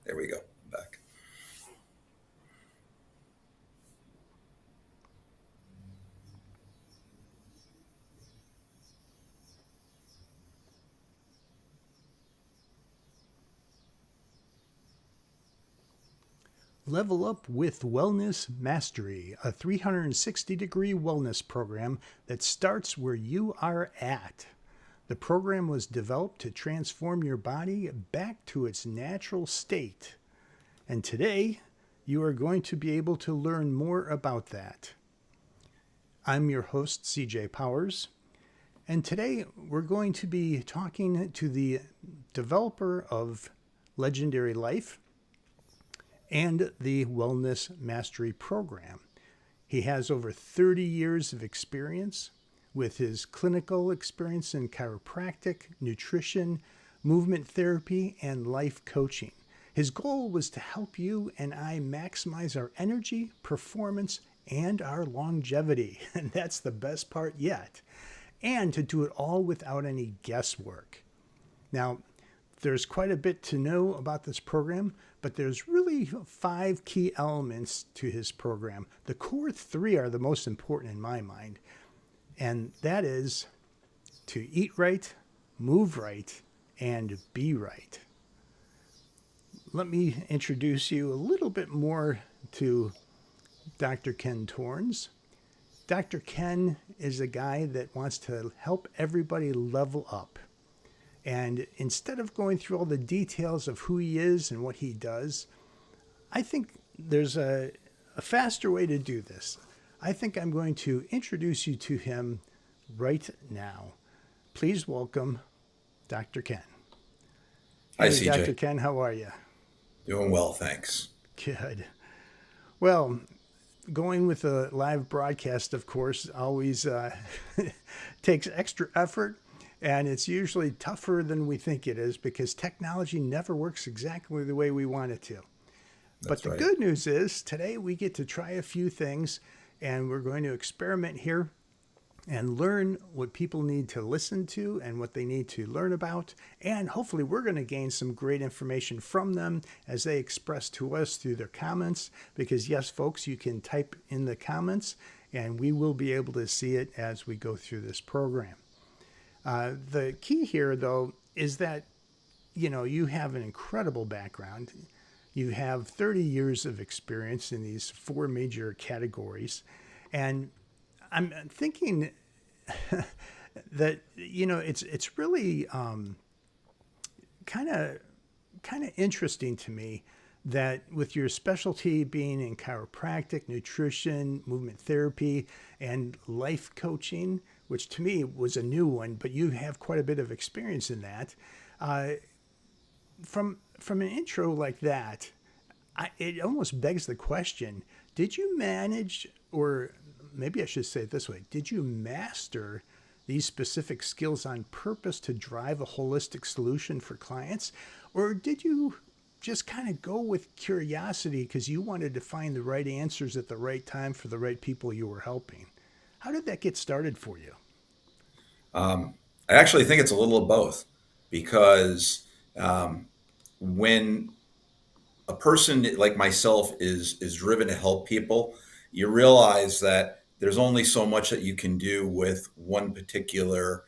There we go. I'm back. Level Up with Wellness Mastery, a 360-degree wellness program that starts where you are at. The program was developed to transform your body back to its natural state. And today, you are going to be able to learn more about that. I'm your host, CJ Powers, and today we're going to be talking to the developer of Legendary Life and the Wellness Mastery Program. He has over 30 years of experience with his clinical experience in chiropractic, nutrition, movement therapy, and life coaching. His goal was to help you and I maximize our energy, performance, and our longevity. And that's the best part yet. And to do it all without any guesswork. Now, there's quite a bit to know about this program, but there's really 5 key elements to his program. The core 3 are the most important in my mind, and that is to eat right, move right, and be right. Let me introduce you a little bit more to Dr. Ken Torrens. Dr. Ken is a guy that wants to help everybody level up. And instead of going through all the details of who he is and what he does, I think there's a faster way to do this. I think I'm going to introduce you to him right now. Please welcome Dr. Ken. Hi, Hey, Dr. CJ. Ken, how are you? Doing well, thanks. Good. Well, going with a live broadcast, of course, always takes extra effort. And it's usually tougher than we think it is because technology never works exactly the way we want it to. But That's the right. good news is today we get to try a few things and we're going to experiment here and learn what people need to listen to and what they need to learn about. And hopefully, we're going to gain some great information from them as they express to us through their comments. Because, yes, folks, you can type in the comments and we will be able to see it as we go through this program. The key here, though, is that you have an incredible background. You have 30 years of experience in these 4 major categories, and I'm thinking that it's really kind of interesting to me that with your specialty being in chiropractic, nutrition, movement therapy, and life coaching, which to me was a new one, but you have quite a bit of experience in that. Uh, from an intro like that, it almost begs the question: did you manage, or maybe I should say it this way, did you master these specific skills on purpose to drive a holistic solution for clients? Or did you just kind of go with curiosity because you wanted to find the right answers at the right time for the right people you were helping? How did that get started for you? I actually think it's a little of both because when a person like myself is driven to help people, you realize that there's only so much that you can do with one particular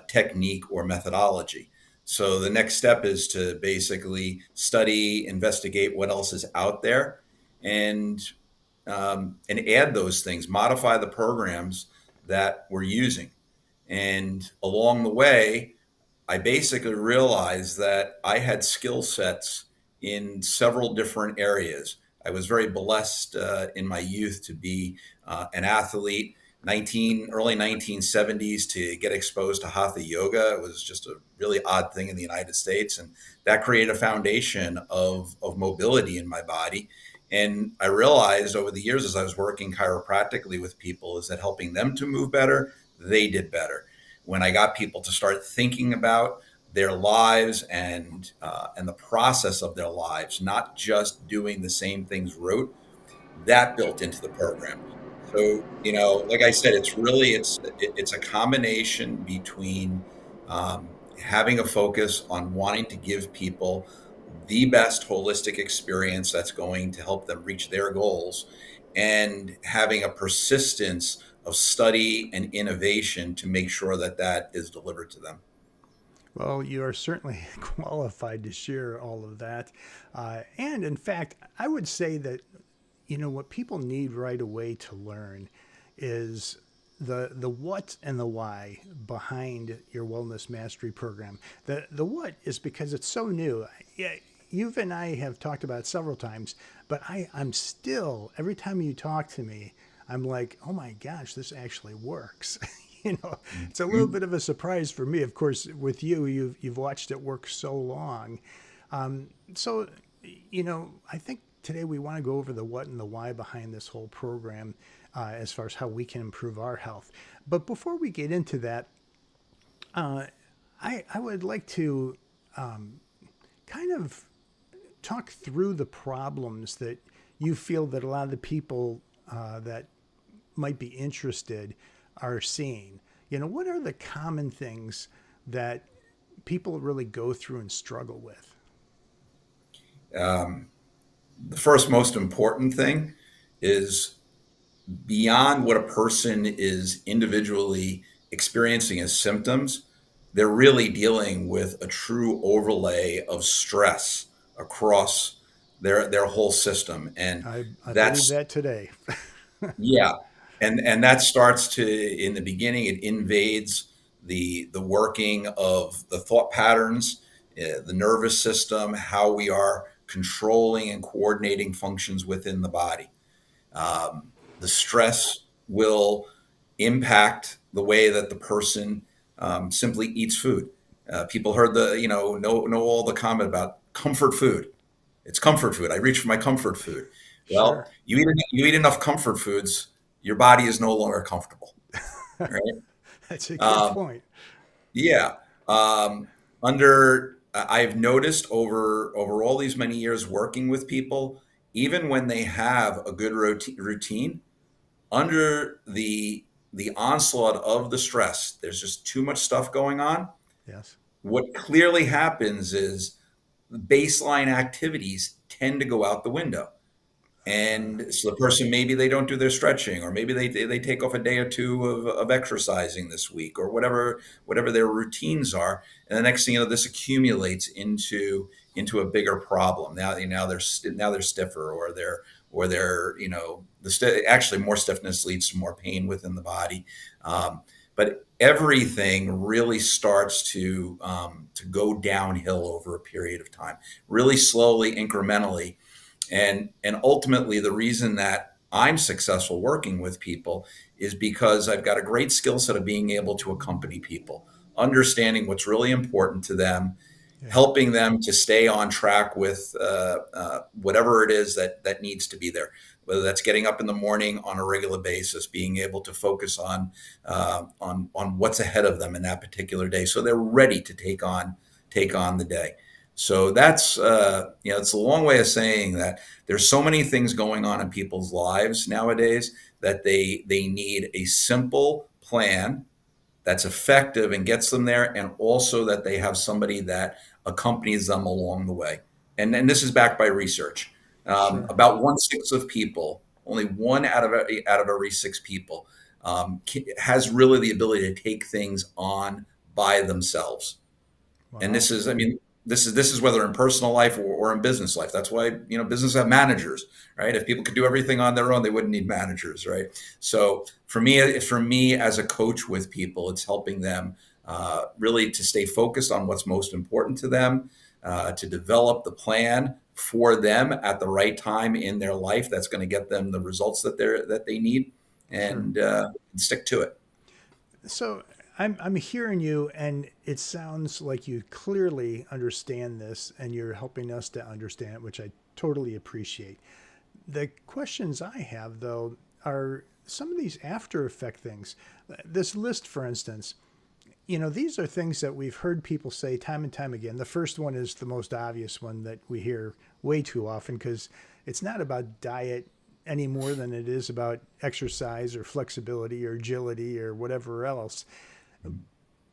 technique or methodology. So the next step is to basically study, investigate what else is out there, and and add those things, modify the programs that we're using. And along the way, I basically realized that I had skill sets in several different areas. I was very blessed in my youth to be an athlete. Early 1970s to get exposed to hatha yoga. It was just a really odd thing in the United States, and that created a foundation of mobility in my body. And I realized over the years as I was working chiropractically with people is that helping them to move better, they did better. When I got people to start thinking about their lives and the process of their lives, not just doing the same things rote, that built into the program. So like I said, it's a combination between having a focus on wanting to give people the best holistic experience that's going to help them reach their goals, and having a persistence of study and innovation to make sure that that is delivered to them. Well, you are certainly qualified to share all of that. And in fact, I would say that, what people need right away to learn is the what and the why behind your wellness mastery program. The what is because it's so new. Yeah, you and I have talked about it several times, but I'm still, every time you talk to me, I'm like, oh my gosh, this actually works. It's a little Mhm. bit of a surprise for me. Of course, with you, you've watched it work so long. So, I think today we want to go over the what and the why behind this whole program, as far as how we can improve our health. But before we get into that, I would like to kind of talk through the problems that you feel that a lot of the people that might be interested are seeing. What are the common things that people really go through and struggle with? The first most important thing is, beyond what a person is individually experiencing as symptoms, they're really dealing with a true overlay of stress across their whole system. And I believe that's, that today. yeah. And that starts to, in the beginning, it invades the working of the thought patterns, the nervous system, how we are controlling and coordinating functions within the body. The stress will impact the way that the person simply eats food. People heard know all the comment about comfort food. It's comfort food. I reach for my comfort food. Well, Sure. you eat enough comfort foods, your body is no longer comfortable, right? That's a good Um, point. yeah. Um, I've noticed over all these many years working with people, even when they have a good routine, under the onslaught of the stress, there's just too much stuff going on. Yes. What clearly happens is the baseline activities tend to go out the window. Uh, And so the person, maybe they don't do their stretching, or maybe they take off a day or two of exercising this week, or whatever their routines are. And the next thing you know, this accumulates into a bigger problem. Now they're stiffer, or they're actually more stiffness leads to more pain within the body. But everything really starts to go downhill over a period of time, really slowly, incrementally. And ultimately, the reason that I'm successful working with people is because I've got a great skill set of being able to accompany people, understanding what's really important to them, yeah. helping them to stay on track with whatever it is that needs to be there. Whether that's getting up in the morning on a regular basis, being able to focus on what's ahead of them in that particular day, so they're ready to take on the day. So that's it's a long way of saying that there's so many things going on in people's lives nowadays that they need a simple plan that's effective and gets them there, and also that they have somebody that accompanies them along the way. And this is backed by research. Sure. About 1/6 of people, only one out of every six people, has really the ability to take things on by themselves. And Wow. this is, I mean, this is whether in personal life or in business life. That's why business have managers, right? If people could do everything on their own, they wouldn't need managers, right? So for me as a coach with people, it's helping them really to stay focused on what's most important to them, to develop the plan for them at the right time in their life that's going to get them the results that they need, Sure. and stick to it. So I'm hearing you, and it sounds like you clearly understand this, and you're helping us to understand it, which I totally appreciate. The questions I have, though, are some of these after effect things. This list, for instance, these are things that we've heard people say time and time again. The first one is the most obvious one that we hear way too often because it's not about diet any more than it is about exercise or flexibility or agility or whatever else.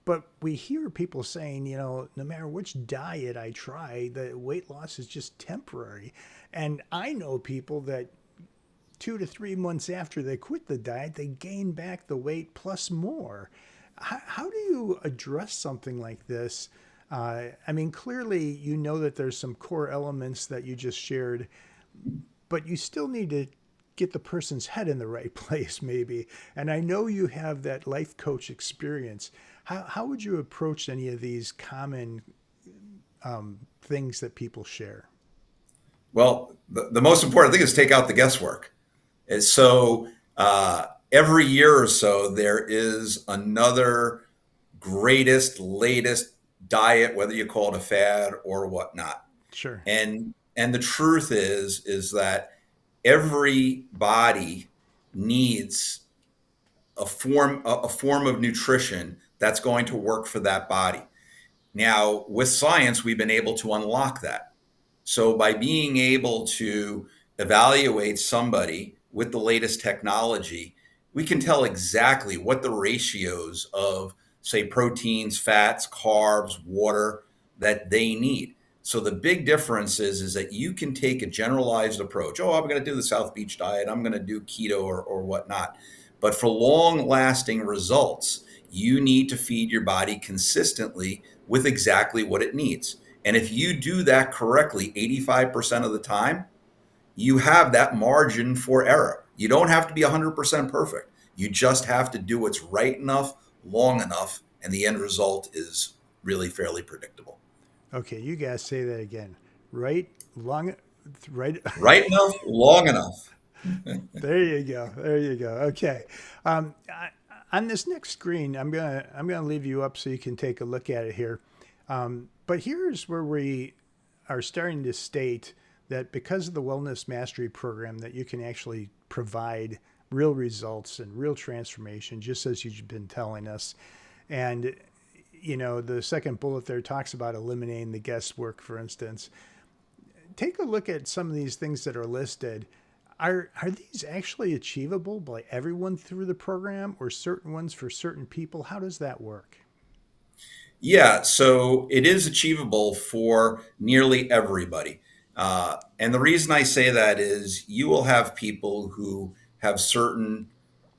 But we hear people saying, no matter which diet I try, the weight loss is just temporary. And I know people that 2 to 3 months after they quit the diet, they gain back the weight plus more. How do you address something like this? I mean, clearly, you know that there's some core elements that you just shared, but you still need to get the person's head in the right place, maybe. And I know you have that life coach experience. How would you approach any of these common things that people share? Well, the most important thing is take out the guesswork. And so every year or so, there is another greatest, latest diet, whether you call it a fad or whatnot. Sure. And the truth is that every body needs a form of nutrition that's going to work for that body. Now, with science, we've been able to unlock that. So by being able to evaluate somebody with the latest technology, we can tell exactly what the ratios of, say, proteins, fats, carbs, water that they need. So the big difference is that you can take a generalized approach. Oh, I'm going to do the South Beach diet. I'm going to do keto or whatnot. But for long lasting results, you need to feed your body consistently with exactly what it needs. And if you do that correctly 85% of the time, you have that margin for error. You don't have to be 100% perfect. You just have to do what's right enough, long enough, and the end result is really fairly predictable. Okay, you guys say that again. Right, long, right. Right enough, long enough. There you go. There you go. Okay. On this next screen, I'm gonna leave you up so you can take a look at it here. But here's where we are starting to state that because of the Wellness Mastery program, that you can actually provide real results and real transformation, just as you've been telling us. And the second bullet there talks about eliminating the guesswork, for instance. Take a look at some of these things that are listed. Are these actually achievable by everyone through the program, or certain ones for certain people? How does that work? Yeah, so it is achievable for nearly everybody. And the reason I say that is you will have people who have certain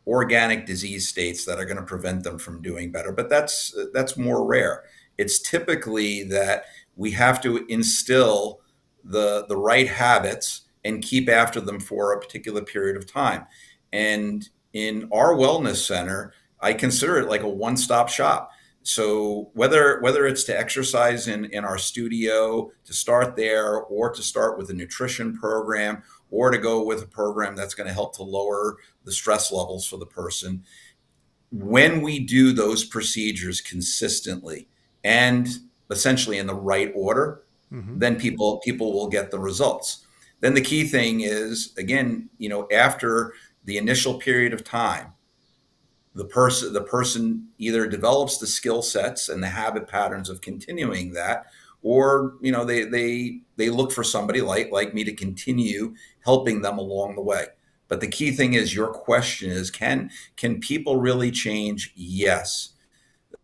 organic disease states that are going to prevent them from doing better, but that's more rare. It's typically that we have to instill the right habits and keep after them for a particular period of time. And in our wellness center, I consider it like a one-stop shop. So whether it's to exercise in our studio to start there, or to start with a nutrition program, or to go with a program that's going to help to lower the stress levels for the person, when we do those procedures consistently and essentially in the right order, Mm-hmm. then people will get the results. Then the key thing is, again, after the initial period of time, the person either develops the skill sets and the habit patterns of continuing that, or they look for somebody like me to continue helping them along the way. But the key thing is, your question is, can people really change? Yes.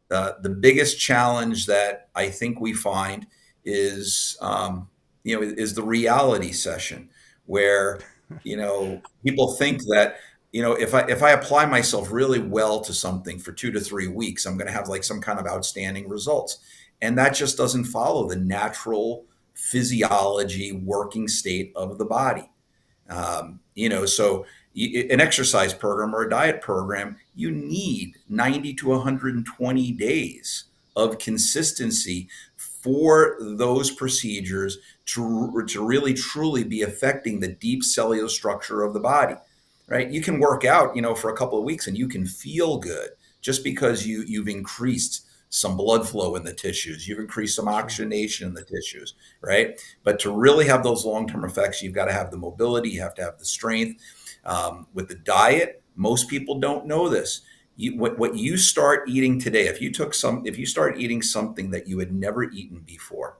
The biggest challenge that I think we find is is the reality session, where people think that if I apply myself really well to something for 2 to 3 weeks, I'm going to have like some kind of outstanding results, and that just doesn't follow the natural physiology working state of the body. So an exercise program or a diet program, you need 90 to 120 days of consistency for those procedures to really truly be affecting the deep cellular structure of the body. Right? You can work out, for a couple of weeks and you can feel good just because you've increased some blood flow in the tissues, you've increased some Sure. oxygenation in the tissues, right? But to really have those long-term effects, you've got to have the mobility, you have to have the strength. With the diet, most people don't know this. What you start eating today, if you start eating something that you had never eaten before,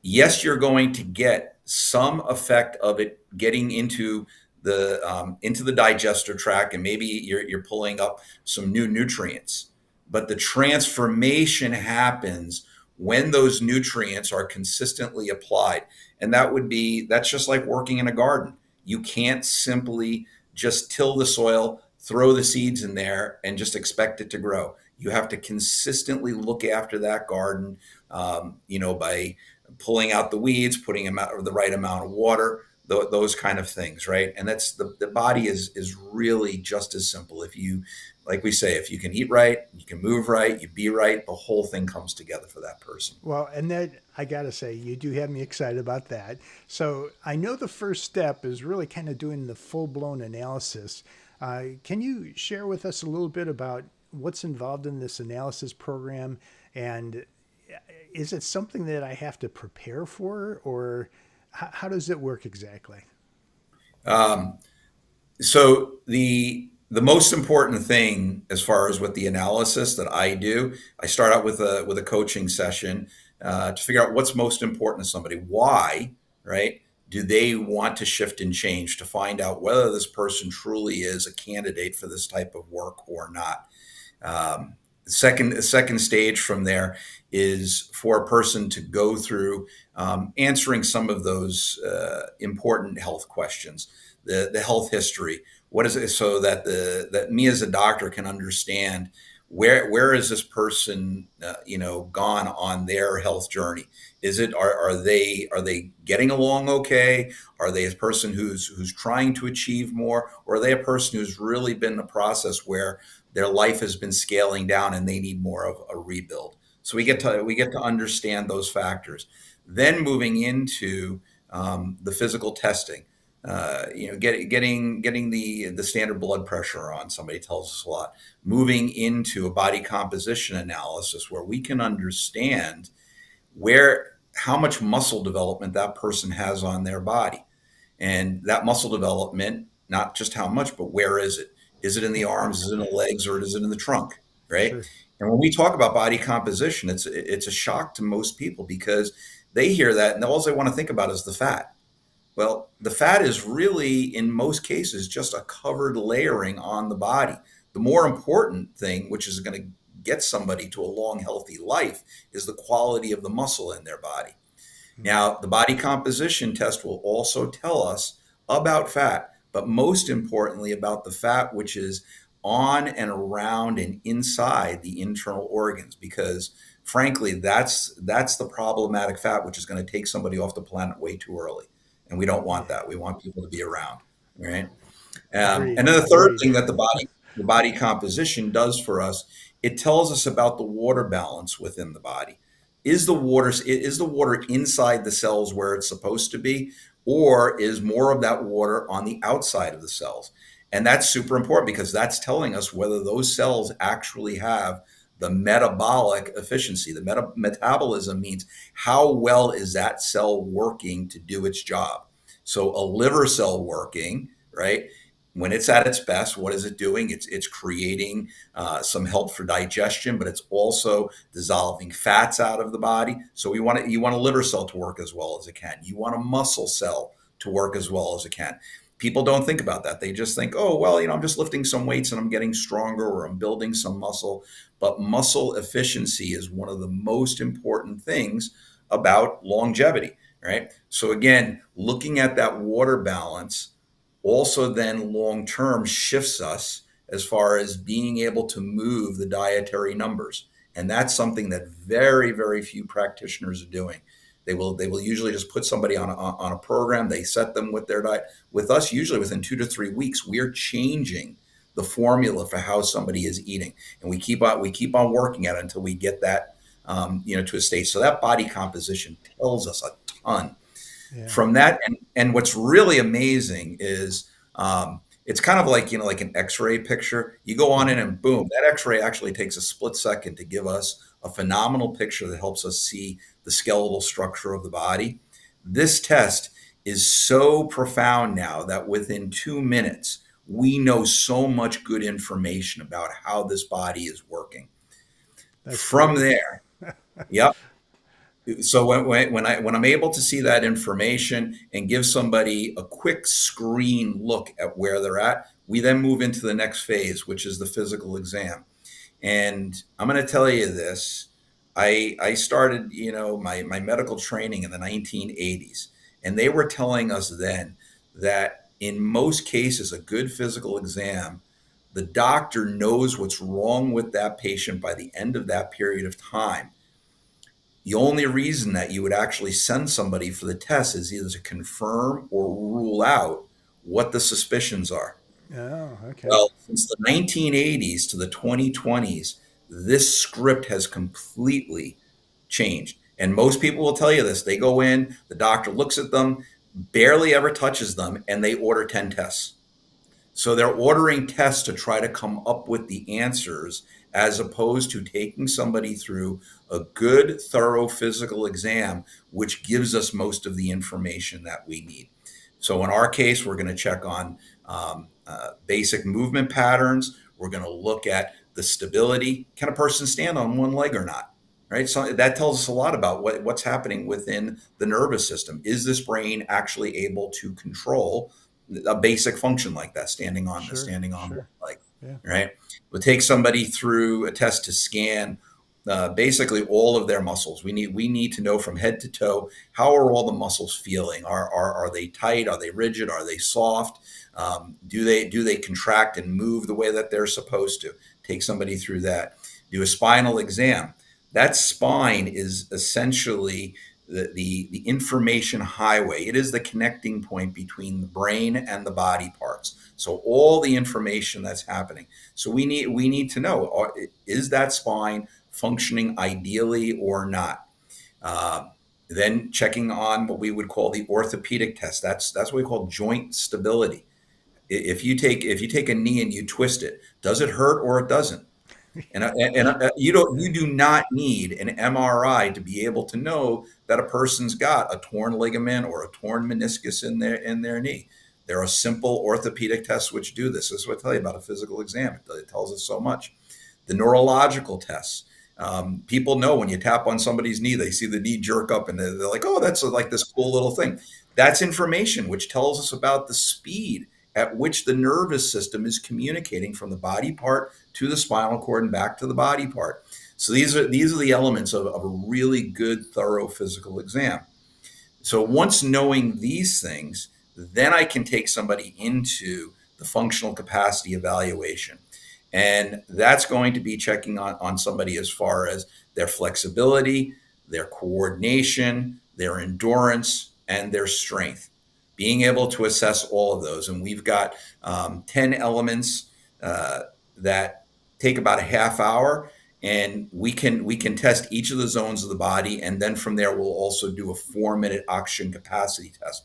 yes, you're going to get some effect of it getting into the digester tract, and maybe you're pulling up some new nutrients. but the transformation happens when those nutrients are consistently applied. And that's just like working in a garden. You can't simply just till the soil, throw the seeds in there, and just expect it to grow. You have to consistently look after that garden, by pulling out the weeds, putting them out the right amount of water, those kind of things, right? And that's the body is really just as simple. If you, like we say, if you can eat right, you can move right, you be right, the whole thing comes together for that person. Well, and that I got to say, you do have me excited about that. So I know the first step is really kind of doing the full blown analysis. Can you share with us a little bit about what's involved in this analysis program? And is it something that I have to prepare for, or how does it work exactly? Um, so the most important thing as far as with the analysis that I do, I start out with a coaching session to figure out what's most important to somebody. Why, right? Do they want to shift and change, to find out whether this person truly is a candidate for this type of work or not? Um, second stage from there is for a person to go through answering some of those important health questions, the health history. What is it, so that that me as a doctor can understand where is this person gone on their health journey? Is it are they getting along okay? Are they a person who's trying to achieve more, or are they a person who's really been in a process where their life has been scaling down and they need more of a rebuild? So we get to understand those factors. Then moving into the physical testing, getting the standard blood pressure on somebody tells us a lot. Moving into a body composition analysis where we can understand where how much muscle development that person has on their body, and that muscle development, not just how much, but where is it? Is it in the arms? Is it in the legs? Or is it in the trunk? Right? Sure. And when we talk about body composition, it's a shock to most people because they hear that and all they want to think about is the fat. Well, the fat is really, in most cases, just a covered layering on the body. The more important thing, which is going to get somebody to a long, healthy life, is the quality of the muscle in their body. Now, the body composition test will also tell us about fat, but most importantly, about the fat which is on and around and inside the internal organs, because frankly, that's the problematic fat, which is going to take somebody off the planet way too early. And we don't want Yeah. that. We want people to be around, right? Agreed. And then the third Agreed. thing that the body composition does for us, it tells us about the water balance within the body. Is the water inside the cells where it's supposed to be, or is more of that water on the outside of the cells? And that's super important because that's telling us whether those cells actually have the metabolic efficiency. The metabolism means how well is that cell working to do its job. So a liver cell working, right? When it's at its best, what is it doing? It's creating some help for digestion, but it's also dissolving fats out of the body. So you want a liver cell to work as well as it can. You want a muscle cell to work as well as it can. People don't think about that. They just think, oh, well, I'm just lifting some weights and I'm getting stronger or I'm building some muscle. But muscle efficiency is one of the most important things about longevity, right? So again, looking at that water balance also then long term shifts us as far as being able to move the dietary numbers. And that's something that very, very few practitioners are doing. They will usually just put somebody on a program. They set them with their diet. With us, usually within 2 to 3 weeks, we're changing the formula for how somebody is eating, and we keep on working at it until we get that to a state. So that body composition tells us a ton Yeah. from that. And what's really amazing is it's kind of like like an X-ray picture. You go on Hmm. in and boom, that X-ray actually takes a split second to give us a phenomenal picture that helps us see the skeletal structure of the body. This test is so profound now that within 2 minutes we know so much good information about how this body is working. That's From great. there, yep, so when I'm able to see that information and give somebody a quick screen look at where they're at, we then move into the next phase, which is the physical exam. And I'm going to tell you this. I started, my medical training in the 1980s, and they were telling us then that in most cases, a good physical exam, the doctor knows what's wrong with that patient by the end of that period of time. The only reason that you would actually send somebody for the test is either to confirm or rule out what the suspicions are. Oh, okay. Well, since the 1980s to the 2020s, this script has completely changed. And most people will tell you this. They go in, the doctor looks at them, barely ever touches them, and they order 10 tests. So they're ordering tests to try to come up with the answers as opposed to taking somebody through a good, thorough physical exam, which gives us most of the information that we need. So in our case, we're going to check on basic movement patterns. We're going to look at the stability. Can a person stand on one leg or not? Right. So that tells us a lot about what's happening within the nervous system. Is this brain actually able to control a basic function like that, Sure, standing on one sure. leg, Yeah, right? We'll take somebody through a test to scan basically all of their muscles. We need to know from head to toe, how are all the muscles feeling? Are they tight? Are they rigid? Are they soft? Do they contract and move the way that they're supposed to? Take somebody through that. Do a spinal exam. That spine is essentially the information highway. It is the connecting point between the brain and the body parts. So all the information that's happening. So we need to know, is that spine functioning ideally or not? Uh, then checking on what we would call the orthopedic test. That's what we call joint stability. If you take a knee and you twist it, does it hurt or it doesn't? And you do not need an MRI to be able to know that a person's got a torn ligament or a torn meniscus in their knee. There are simple orthopedic tests which do this. This is what I tell you about a physical exam. It tells us so much. The neurological tests. People know when you tap on somebody's knee, they see the knee jerk up, and they're like, "Oh, that's like this cool little thing." That's information which tells us about the speed at which the nervous system is communicating from the body part to the spinal cord and back to the body part. So these are the elements of a really good, thorough physical exam. So once knowing these things, then I can take somebody into the functional capacity evaluation. And that's going to be checking on somebody as far as their flexibility, their coordination, their endurance, and their strength. Being able to assess all of those. And we've got 10 elements uh, that take about a half hour, and we can test each of the zones of the body, and then from there we'll also do a 4-minute oxygen capacity test.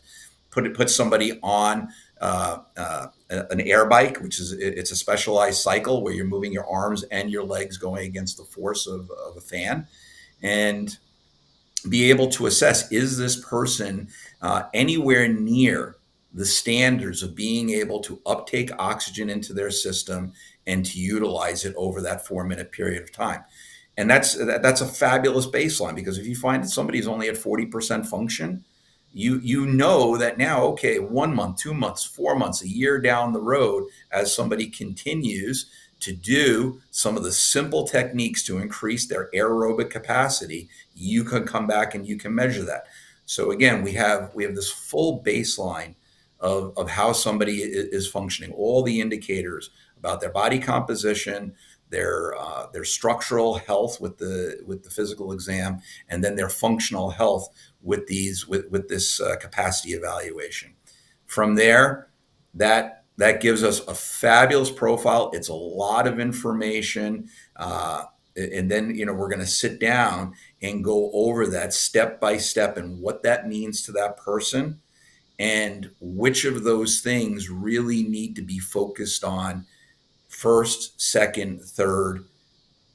Put somebody on an air bike, which is it's a specialized cycle where you're moving your arms and your legs going against the force of a fan, and be able to assess, is this person anywhere near the standards of being able to uptake oxygen into their system and to utilize it over that 4-minute period of time. And that's a fabulous baseline, because if you find that somebody's only at 40% function, you know that now, okay, 1 month, 2 months, 4 months, a year down the road, as somebody continues to do some of the simple techniques to increase their aerobic capacity, you can come back and you can measure that. So again, we have this full baseline of how somebody is functioning, all the indicators about their body composition, their structural health with the physical exam, and then their functional health with this capacity evaluation. From there, that gives us a fabulous profile. It's a lot of information, and then we're going to sit down and go over that step by step and what that means to that person, and which of those things really need to be focused on first, second, third,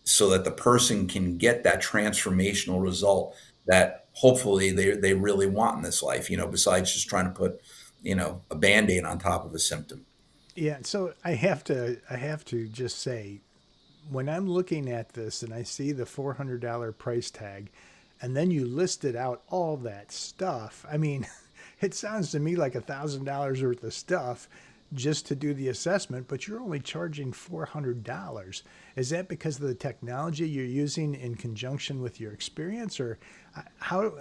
so that the person can get that transformational result that hopefully they really want in this life, besides just trying to put, a band-aid on top of a symptom. yeah. So I have to just say, when I'm looking at this and I see the $400 price tag, and then you listed out all that stuff, I mean, it sounds to me like $1,000 worth of stuff. just to do the assessment, but you're only charging $400. Is that because of the technology you're using in conjunction with your experience, or how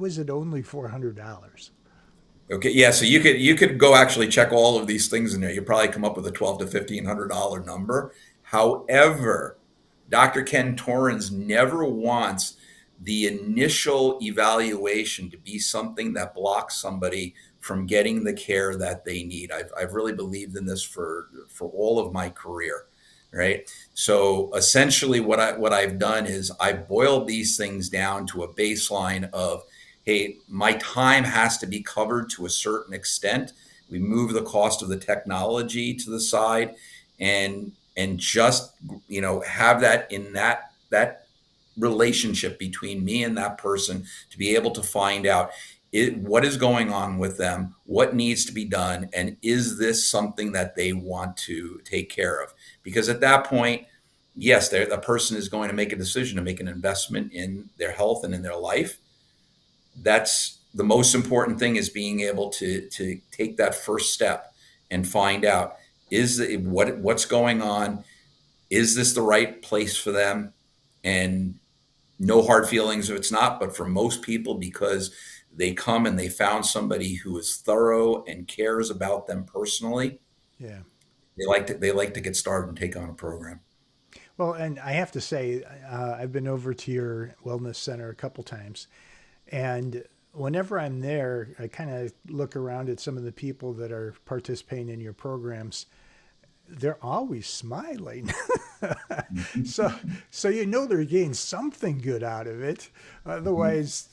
is it only $400? Okay, yeah. So you could go actually check all of these things in there. You probably come up with a $12 to $1,500 number. However, Dr. Ken Torrens never wants the initial evaluation to be something that blocks somebody from getting the care that they need. I've really believed in this for all of my career, right? So essentially, what I've done is I boiled these things down to a baseline of, hey, my time has to be covered to a certain extent. We move the cost of the technology to the side, and just have that in that relationship between me and that person to be able to find out what is going on with them, what needs to be done, and is this something that they want to take care of? Because at that point, yes, the person is going to make a decision to make an investment in their health and in their life. That's the most important thing, is being able to take that first step and find out, what's going on, is this the right place for them? And no hard feelings if it's not, but for most people, because they come and they found somebody who is thorough and cares about them personally, Yeah. they like to get started and take on a program. Well, and I have to say, I've been over to your wellness center a couple times, and whenever I'm there, I kind of look around at some of the people that are participating in your programs. They're always smiling. so Mhm. so they're getting something good out of it. Otherwise,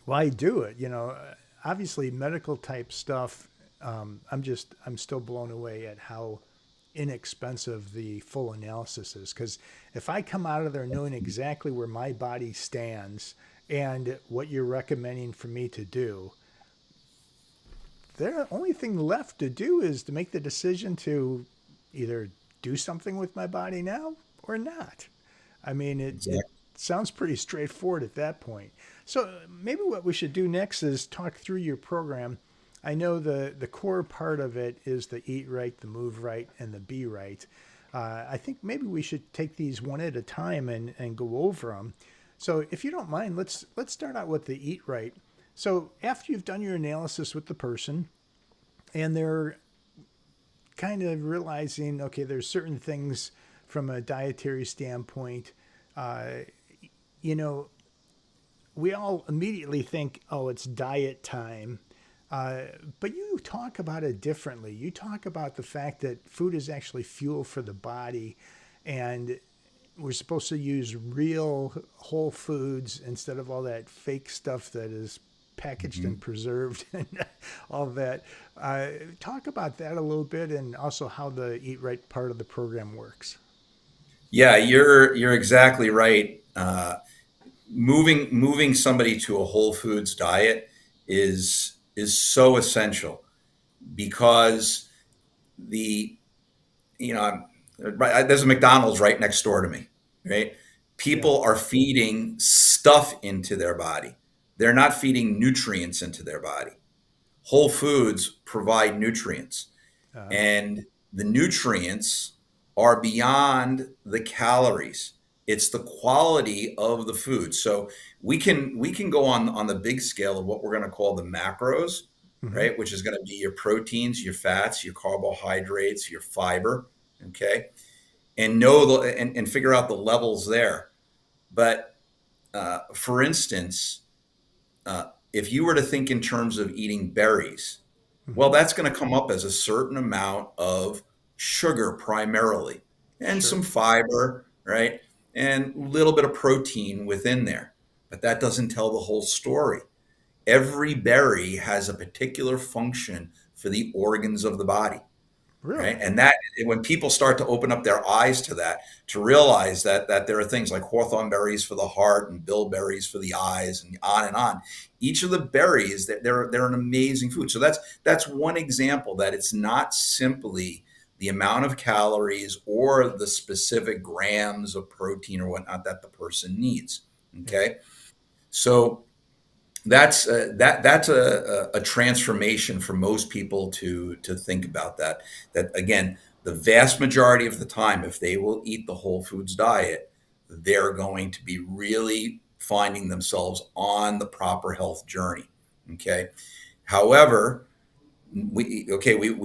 why do it? Obviously medical type stuff. I'm still blown away at how inexpensive the full analysis is. Because if I come out of there knowing exactly where my body stands and what you're recommending for me to do, the only thing left to do is to make the decision to either do something with my body now or not. I mean, it Exactly. sounds pretty straightforward at that point. So maybe what we should do next is talk through your program. I know the core part of it is the eat right, the move right, and the be right. I think maybe we should take these one at a time and go over them. So if you don't mind, let's start out with the eat right. So after you've done your analysis with the person and they're kind of realizing, okay, there's certain things from a dietary standpoint, uh, you know, we all immediately think, oh, it's diet time. Uh, but you talk about it differently. You talk about the fact that food is actually fuel for the body, and we're supposed to use real whole foods instead of all that fake stuff that is packaged and Mhm. preserved and all that. Talk about that a little bit, and also how the Eat Right part of the program works. Yeah, you're exactly right. Moving somebody to a whole foods diet is so essential, because the right, there's a McDonald's right next door to me, right? Yeah. People are feeding stuff into their body. They're not feeding nutrients into their body. Whole foods provide nutrients, Uh, and the nutrients are beyond the calories. It's the quality of the food. So we can go on the big scale of what we're going to call the macros, mm-hmm. right? Which is going to be your proteins, your fats, your carbohydrates, your fiber, okay? And and figure out the levels there. But for instance, if you were to think in terms of eating berries, well, Mm-hmm. that's going to come up as a certain amount of sugar primarily, and Sure. some fiber, right? And a little bit of protein within there. But that doesn't tell the whole story. Every berry has a particular function for the organs of the body, right? Really? And that, when people start to open up their eyes to that, to realize that there are things like hawthorn berries for the heart and bilberries for the eyes, and on and on. Each of the berries, that they're an amazing food. So that's one example, that it's not simply the amount of calories or the specific grams of protein or whatnot that the person needs. Yeah. Okay, so That's a transformation for most people to think about that. That again, the vast majority of the time, if they will eat the whole foods diet, they're going to be really finding themselves on the proper health journey. Okay. However, we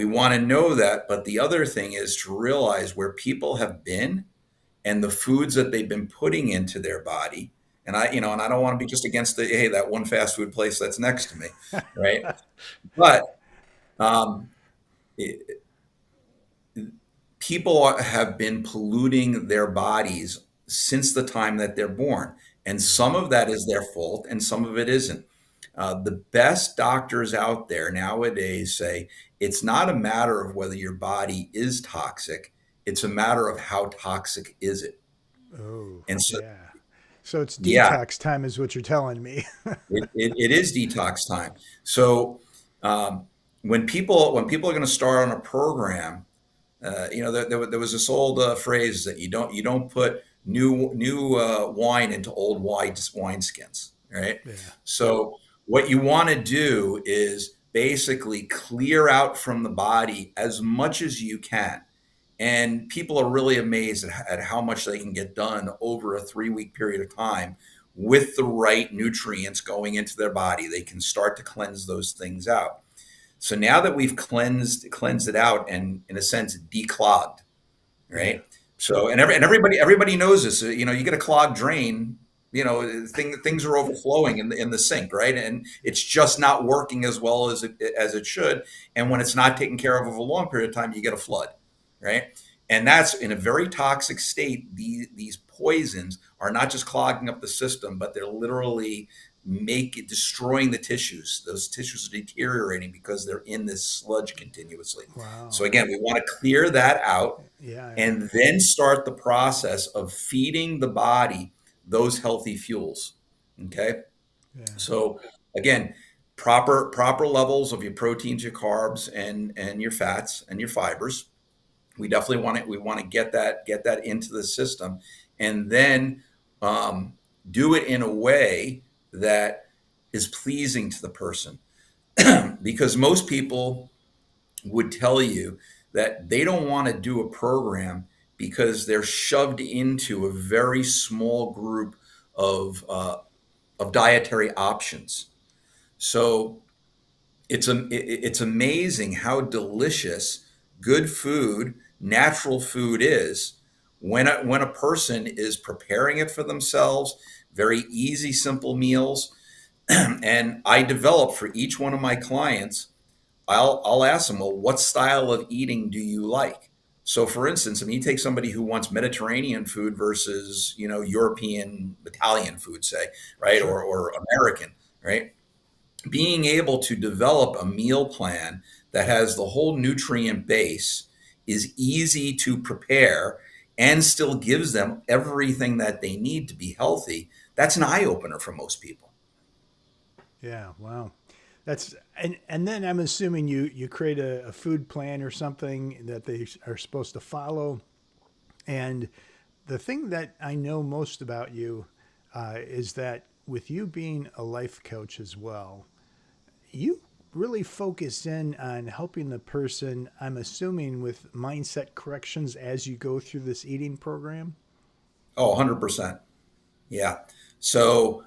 want to know that, but the other thing is to realize where people have been and the foods that they've been putting into their body. And and I don't want to be just against the, hey, that one fast food place that's next to me, right? But um, it, people have been polluting their bodies since the time that they're born. And Yeah. some of that is their fault and some of it isn't. The best doctors out there nowadays say it's not a matter of whether your body is toxic, it's a matter of how toxic is it. Oh, And so, yeah. So it's yeah, detox time, is what you're telling me. it is detox time. So um, when people are going to start on a program, there was this old phrase that you don't put new wine into old wineskins, right? Yeah. So what you want to do is basically clear out from the body as much as you can. And people are really amazed at how much they can get done over a 3 week period of time with the right nutrients going into their body. They can start to cleanse those things out. So now that we've cleansed it out and in a sense declogged, Yeah. right? So and everybody knows this. You get a clogged drain. Things are overflowing in the sink, right? And it's just not working as well as it should. And when it's not taken care of over a long period of time, you get a flood, right? And that's in a very toxic state. These poisons are not just clogging up the system, but they're literally destroying the tissues. Those tissues are deteriorating because they're in this sludge continuously. Wow. So again, we want to clear that out Yeah. Yeah. and then start the process of feeding the body those healthy fuels. Okay. Yeah. So again, proper levels of your proteins, your carbs, and your fats and your fibers. We definitely want it. We want to get that into the system, and then do it in a way that is pleasing to the person. Because most people would tell you that they don't want to do a program because they're shoved into a very small group of dietary options. So it's amazing how delicious good food, natural food is when a person is preparing it for themselves. Very easy, simple meals. And I develop for each one of my clients. I'll ask them, well, what style of eating do you like? So, for instance, you take somebody who wants Mediterranean food versus European Italian food, say, right, Sure. or American, right? Being able to develop a meal plan that has the whole nutrient base is easy to prepare and still gives them everything that they need to be healthy. That's an eye opener for most people. Yeah. Wow. That's and then I'm assuming you create a food plan or something that they are supposed to follow. And the thing that I know most about you is that with you being a life coach as well, you really focus in on helping the person, I'm assuming, with mindset corrections as you go through this eating program. Oh, 100%. Yeah. So,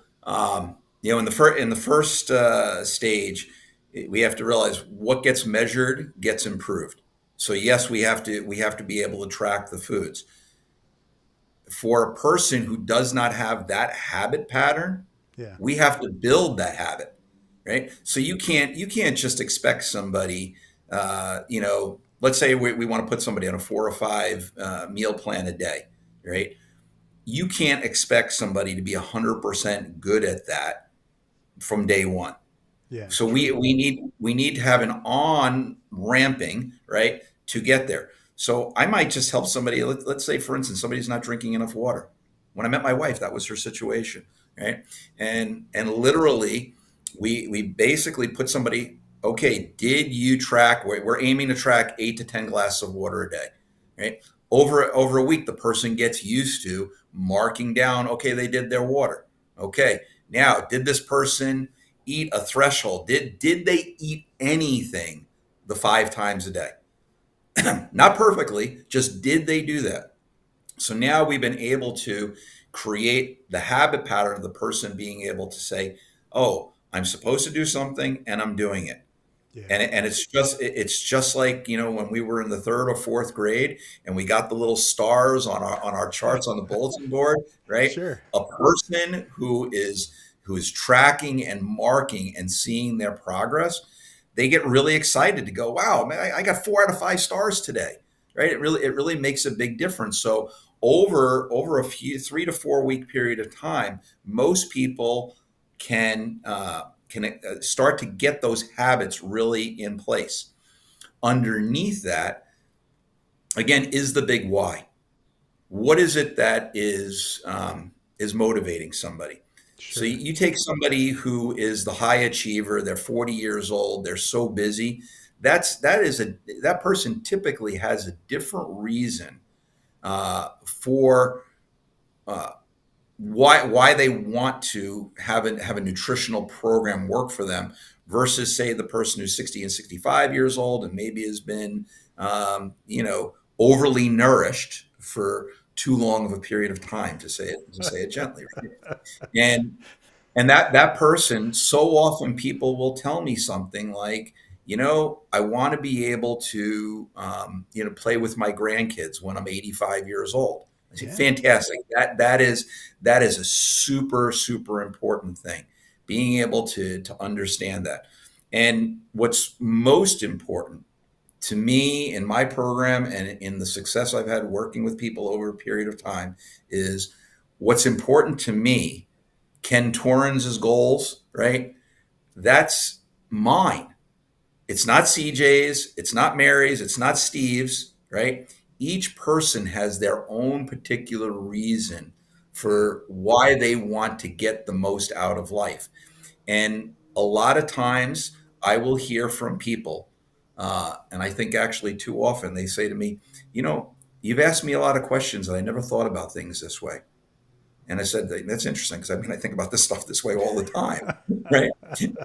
in the first stage, we have to realize what gets measured gets improved. So yes, we have to be able to track the foods. For a person who does not have that habit pattern, Yeah. we have to build that habit, right? So you can't just expect somebody, let's say we want to put somebody on a 4 or 5 meal plan a day, right? You can't expect somebody to be 100% good at that from day one. Yeah. So we True. we need we need to have an on ramping, right, to get there. So I might just help somebody. Let's say, for instance, somebody's not drinking enough water. When I met my wife, that was her situation, right? And literally, we basically put somebody. Okay, did you track? We're aiming to track 8 to 10 glasses of water a day, right? Over a week, the person gets used to marking down. Okay, they did their water. Okay, now did this person eat a threshold? Did they eat anything the 5 times a day? Not perfectly, just did they do that? So now we've been able to create the habit pattern of the person being able to say, "Oh, I'm supposed to do something and I'm doing it." Yeah. And it's just like, when we were in the third or fourth grade and we got the little stars on our charts on the bulletin board, right? Sure. A person who is tracking and marking and seeing their progress, they get really excited to go, wow, man, I got 4 out of 5 stars today, right? It really makes a big difference. So over a few 3 to 4 week period of time, most people can start to get those habits really in place. Underneath that, again, is the big why. What is it that is motivating somebody? So Sure. you take somebody who is the high achiever. They're 40 years old. They're so busy. That person typically has a different reason for uh, why they want to have a nutritional program work for them versus, say, the person who's 60 and 65 years old and maybe has been overly nourished for too long of a period of time, to say it gently, right? And that person, so often people will tell me something like, I want to be able to play with my grandkids when I'm 85 years old. I say, Yeah. fantastic. That is a super, super important thing, being able to understand that. And what's most important to me in my program and in the success I've had working with people over a period of time is, what's important to me, Ken Torrens' goals, right? That's mine. It's not CJ's, it's not Mary's, it's not Steve's, right? Each person has their own particular reason Yeah. for why they want to get the most out of life. And a lot of times I will hear from people, and I think actually too often they say to me, you've asked me a lot of questions and I never thought about things this way. And I said, that's interesting because I think about this stuff this way all the time, right?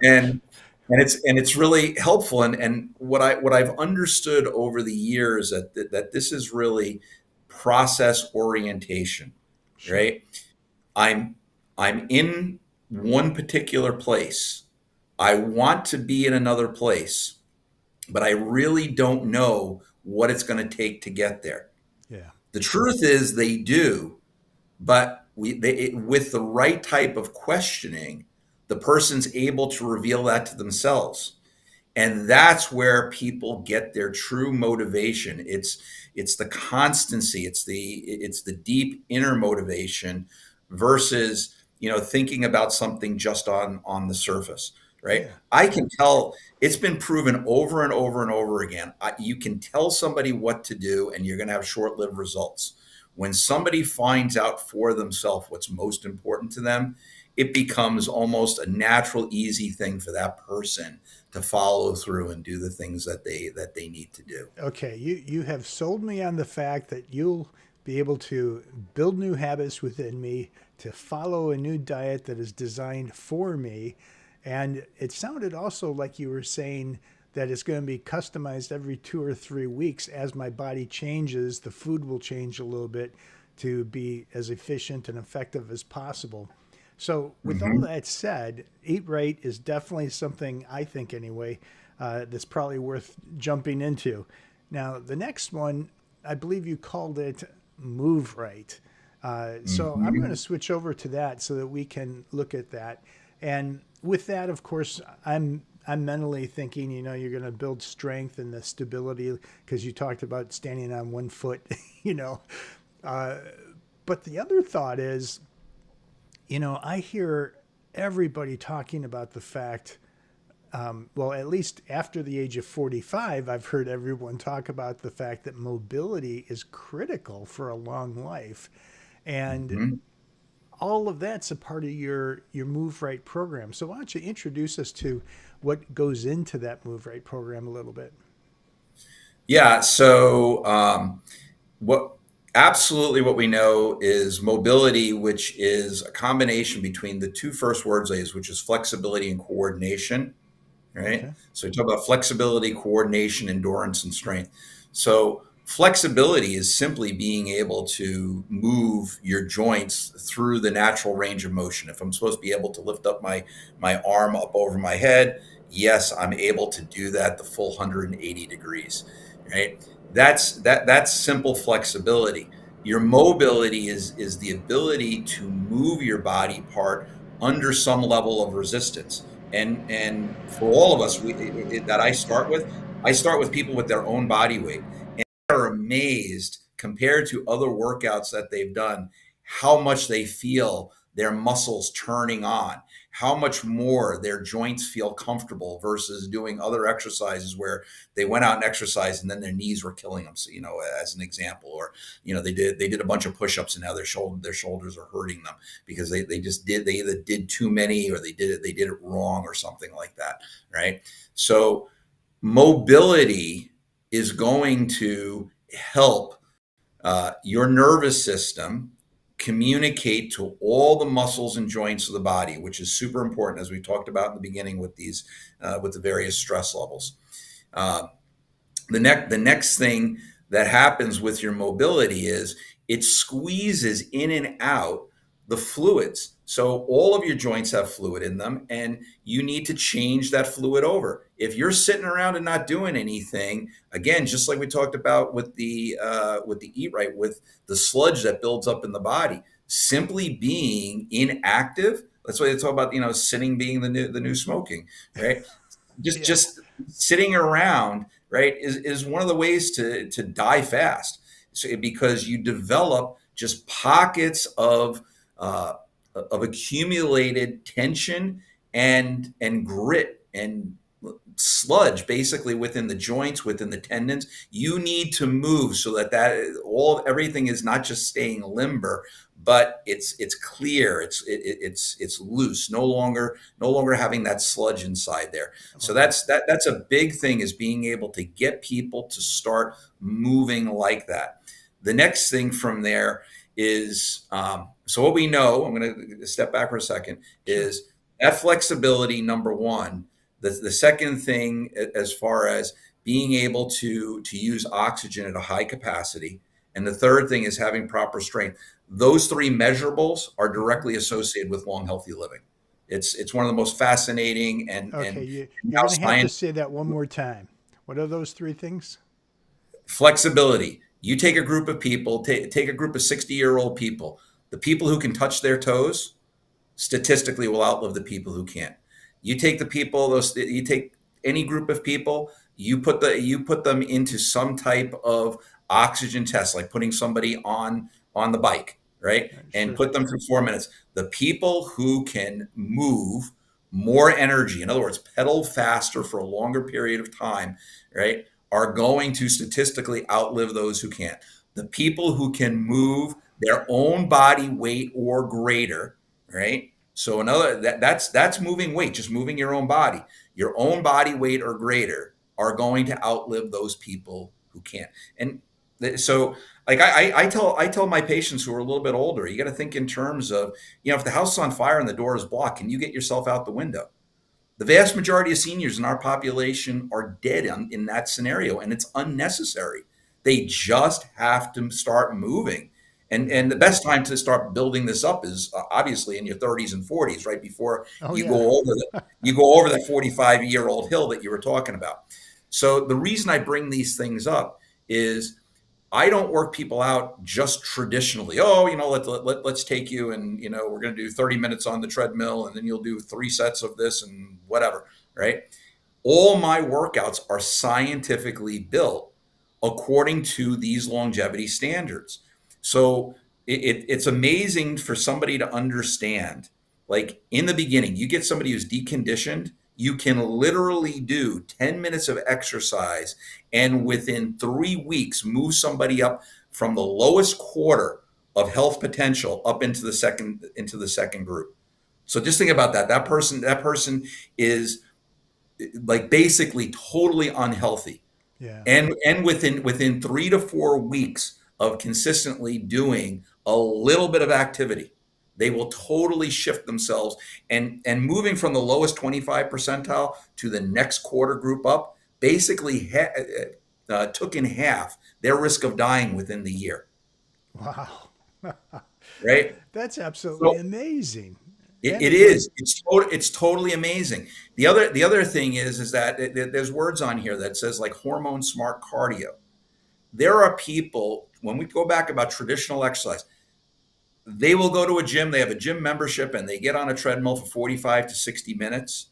And and it's really helpful. And what I've understood over the years that this is really process orientation, Sure. right? I'm I'm in one particular place. I want to be in another place, but I really don't know what it's going to take to get there. Yeah. The truth is they do, but with the right type of questioning, the person's able to reveal that to themselves, and that's where people get their true motivation. It's the constancy, it's the deep inner motivation versus thinking about something just on the surface, right? Yeah. I can tell, it's been proven over and over and over again. You can tell somebody what to do and you're going to have short-lived results. When somebody finds out for themselves what's most important to them, it becomes almost a natural, easy thing for that person to follow through and do the things that they need to do. Okay. You have sold me on the fact that you'll be able to build new habits within me to follow a new diet that is designed for me. And it sounded also like you were saying that it's going to be customized every 2 or 3 weeks as my body changes. The food will change a little bit to be as efficient and effective as possible. So, with all Hmm. that said, Eat Right is definitely something, I think anyway, that's probably worth jumping into. Now, the next one, I believe you called it Move Right. So I'm going to Hmm. switch over to that so that we can look at that. And with that, of course, I'm mentally thinking, you're going to build strength and the stability because you talked about standing on one foot, you know. Uh, but the other thought is, I hear everybody talking about the fact, well, at least after the age of 45, I've heard everyone talk about the fact that mobility is critical for a long life. And Hmm. all of that's a part of your Move Right program. So why don't you introduce us to what goes into that Move Right program a little bit? Yeah. So what? Absolutely, what we know is mobility, which is a combination between the two first words I use, which is flexibility and coordination. Right? Okay. So we talk about flexibility, coordination, endurance, and strength. So flexibility is simply being able to move your joints through the natural range of motion. If I'm supposed to be able to lift up my arm up over my head, yes, I'm able to do that the full 180 degrees. Right? That's simple flexibility. Your mobility is the ability to move your body part under some level of resistance. And for all of us, that I start with people with their own body weight, and they're amazed compared to other workouts that they've done, how much they feel their muscles turning on, how much more their joints feel comfortable versus doing other exercises where they went out and exercised and then their knees were killing them. So, as an example, or they did a bunch of push-ups and now their shoulders are hurting them because they either did too many or they did it wrong or something like that, right? So mobility is going to help your nervous system communicate to all the muscles and joints of the body, which is super important, as we talked about in the beginning with with the various stress levels. Uh, the next thing that happens with your mobility is it squeezes in and out the fluids. So all of your joints have fluid in them, and you need to change that fluid over. If you're sitting around and not doing anything, again, just like we talked about with the eat right, with the sludge that builds up in the body, simply being inactive. That's why they talk about sitting being the new smoking, right? just Yeah. just sitting around, right, is one of the ways to die fast. So, because you develop just pockets of accumulated tension and grit and sludge basically within the joints, within the tendons. You need to move so that everything is not just staying limber, but it's clear, it's loose, no longer having that sludge inside there. So Wow. that's a big thing, is being able to get people to start moving like that. The next thing from there is, so what we know, I'm going to step back for a second, Sure. is that flexibility, number one. The second thing, as far as being able to use oxygen at a high capacity. And the third thing is having proper strength. Those three measurables are Hmm. directly associated with long, healthy living. It's one of the most fascinating Okay. and You're now going to have to science. say that one more time. What are those three things? Flexibility. You take a group of people, take a group of 60-year-old people, the people who can touch their toes statistically will outlive the people who can't. You take any group of people, you put them into some type of oxygen test, like putting somebody on the bike, right? And Sure. put them through 4 minutes. The people who can move more energy, in other words, pedal faster for a longer period of time, right, are going to statistically outlive those who can't. The people who can move their own body weight or greater, right? So that's moving weight, just moving your own body weight or greater are going to outlive those people who can't. And so, like I tell my patients who are a little bit older, you got to think in terms of, if the house is on fire and the door is blocked, can you get yourself out the window? The vast majority of seniors in our population are dead in that scenario, and it's unnecessary. They just have to start moving. And Hmm. the best time to start building this up is obviously in your 30s and 40s, right before Oh, you yeah. go over that 45-year-old hill that you were talking about. So the reason I bring these things up is I don't work people out just traditionally. Oh, let's take you, and we're going to do 30 minutes on the treadmill, and then you'll do 3 sets of this and whatever, right? All my workouts are scientifically built according to these longevity standards. So it's amazing for somebody to understand. Like in the beginning, you get somebody who's deconditioned, you can literally do 10 minutes of exercise and within 3 weeks move somebody up from the lowest quarter of health potential up into the second group. So just think about that. That person is like basically totally unhealthy, Yeah. and within 3 to 4 weeks of consistently doing a little bit of activity, they will totally shift themselves, and moving from the lowest 25 percentile to the next quarter group up basically took in half their risk of dying within the year, Wow. right? That's absolutely So amazing. it, And it it would, is. It's totally amazing. The other thing is that there's words on here that says like hormone smart cardio. There are people, when we go back about traditional exercise, they will go to a gym, they have a gym membership, and they get on a treadmill for 45 to 60 minutes.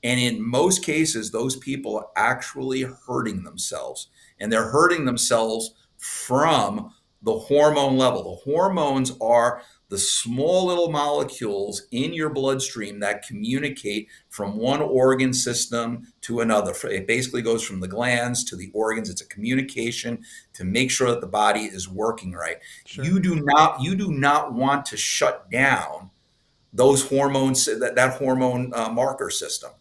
And in most cases, those people are actually hurting themselves. And they're hurting themselves from the hormone level. The hormones are the small little molecules in your bloodstream that communicate from one organ system to another. It basically goes from the glands to the organs. It's a communication to make sure that the body is working right. sure. You do not want to shut down those hormones, that hormone marker system.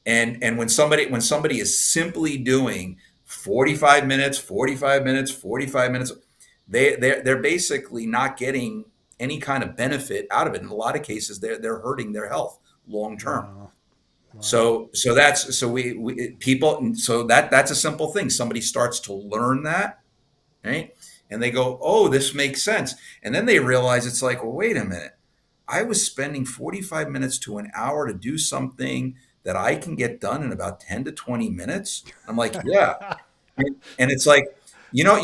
And when somebody is simply doing 45 minutes, 45 minutes, 45 minutes, they're basically not getting any kind of benefit out of it. In a lot of cases, they're hurting their health long term. Wow. Wow. So that's so we people so that's a simple thing. Somebody starts to learn that, right? And they go, "Oh, this makes sense." And then they realize it's like, "Well, wait a minute. I was spending 45 minutes to an hour to do something that I can get done in about 10 to 20 minutes." I'm like, "Yeah." And it's like, you know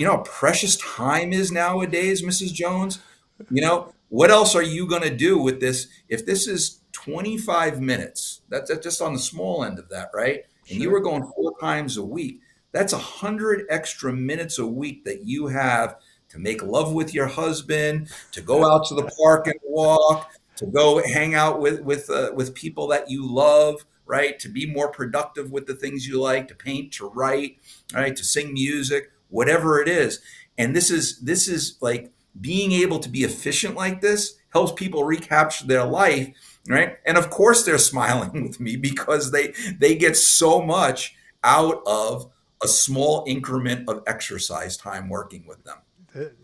how precious time is nowadays, Mrs. Jones? What else are you going to do with this? If this is 25 minutes, that's just on the small end of that, right? And you were Sure. going 4 times a week. That's 100 extra minutes a week that you have to make love with your husband, to go out to the park and walk, to go hang out with people that you love, right? To be more productive with the things you like, to paint, to write, right? To sing music, whatever it is. And this is like being able to be efficient like this helps people recapture their life, right? And of course they're smiling with me because they get so much out of a small increment of exercise time working with them.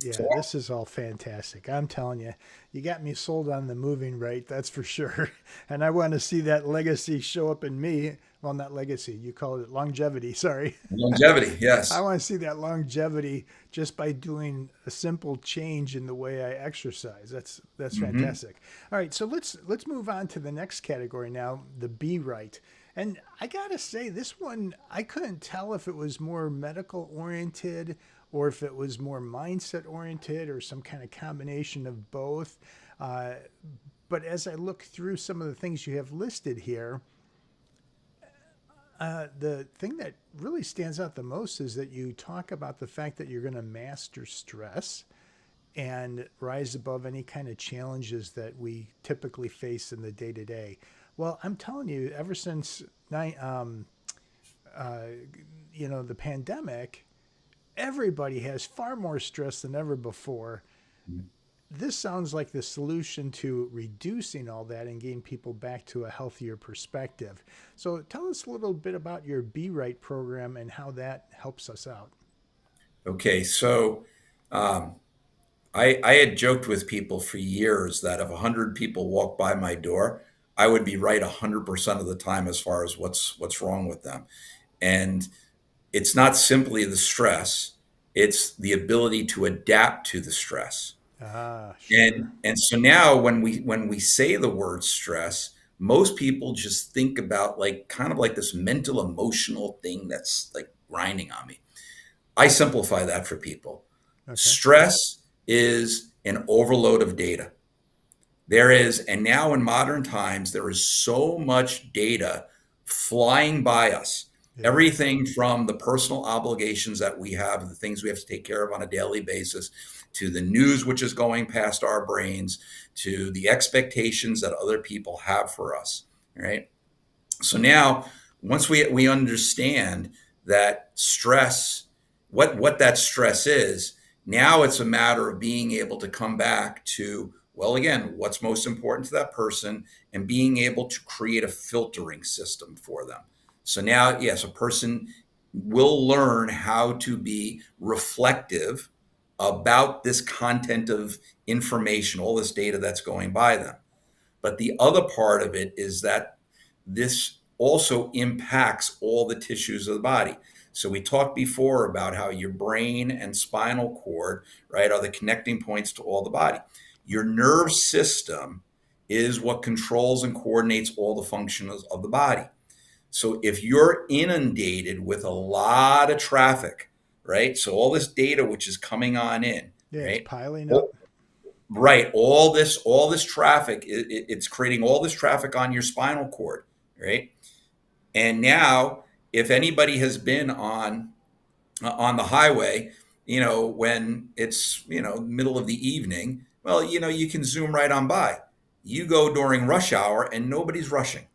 So Yeah, this is all fantastic. I'm telling you, you got me sold on the moving right, that's for sure. And I want to see that legacy show up in me. Well, not legacy, you call it longevity, sorry. longevity, I yes. want to see that longevity just by doing a simple change in the way I exercise. That's Hmm. fantastic. All right, so let's move on to the next category now, the be right. And I gotta say, this one I couldn't tell if it was more medical oriented or if it was more mindset oriented or some kind of combination of both. Uh, but as I look through some of the things you have listed here, the thing that really stands out the most is that you talk about the fact that you're going to master stress and rise above any kind of challenges that we typically face in the day to day. Well, I'm telling you, ever since uh, the pandemic, everybody has far more stress than ever before. This sounds like the solution to reducing all that and getting people back to a healthier perspective. So tell us a little bit about your Be Right program and how that helps us out. Okay, so um, I had joked with people for years that if 100 people walked by my door, I would be right 100% of the time as far as what's wrong with them. And it's not simply the stress, it's the ability to adapt to the stress. Ah, sure. And so now when we say the word stress, most people just think about like kind of like this mental emotional thing that's like grinding on me. I simplify that for people. Okay. Stress is an overload of data. There is, and now in modern times, there is so much data flying by us. Yeah. Everything from the personal obligations that we have, the things we have to take care of on a daily basis, to the news which is going past our brains, to the expectations that other people have for us, right? So now, once we understand that stress, what that stress is, now it's a matter of being able to come back to, well, again, what's most important to that person, and being able to create a filtering system for them. So now, yes, a person will learn how to be reflective about this content of information, all this data that's going by them. But the other part of it is that this also impacts all the tissues of the body. So we talked before about how your brain and spinal cord, right, are the connecting points to all the body. Your nerve system is what controls and coordinates all the functions of the body. So if you're inundated with a lot of traffic, right? So all this data which is coming on in, Yeah, it's right? piling up. All, right, all this traffic, it's creating all this traffic on your spinal cord, right? And now, if anybody has been on the highway, when it's middle of the evening, well, you can zoom right on by. You go during rush hour, and nobody's rushing,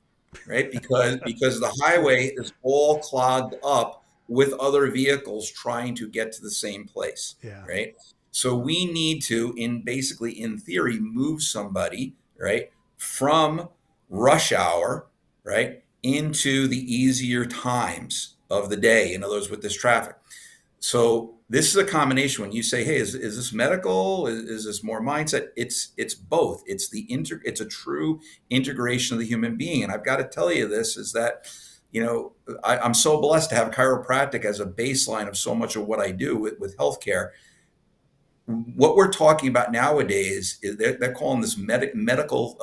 right? Because the True. highway is all clogged up with other vehicles trying to get to the same place, Yeah, right? So we need to, in theory, move somebody, right, from rush hour, right, into the easier times of the day. In other words, with this traffic. So this is a combination. When you say, "Hey, is this medical? Is this more mindset?" It's both. It's a true integration of the human being. And I've got to tell you, this is that I'm so blessed to have chiropractic as a baseline of so much of what I do with healthcare. What we're talking about nowadays is they're calling this medical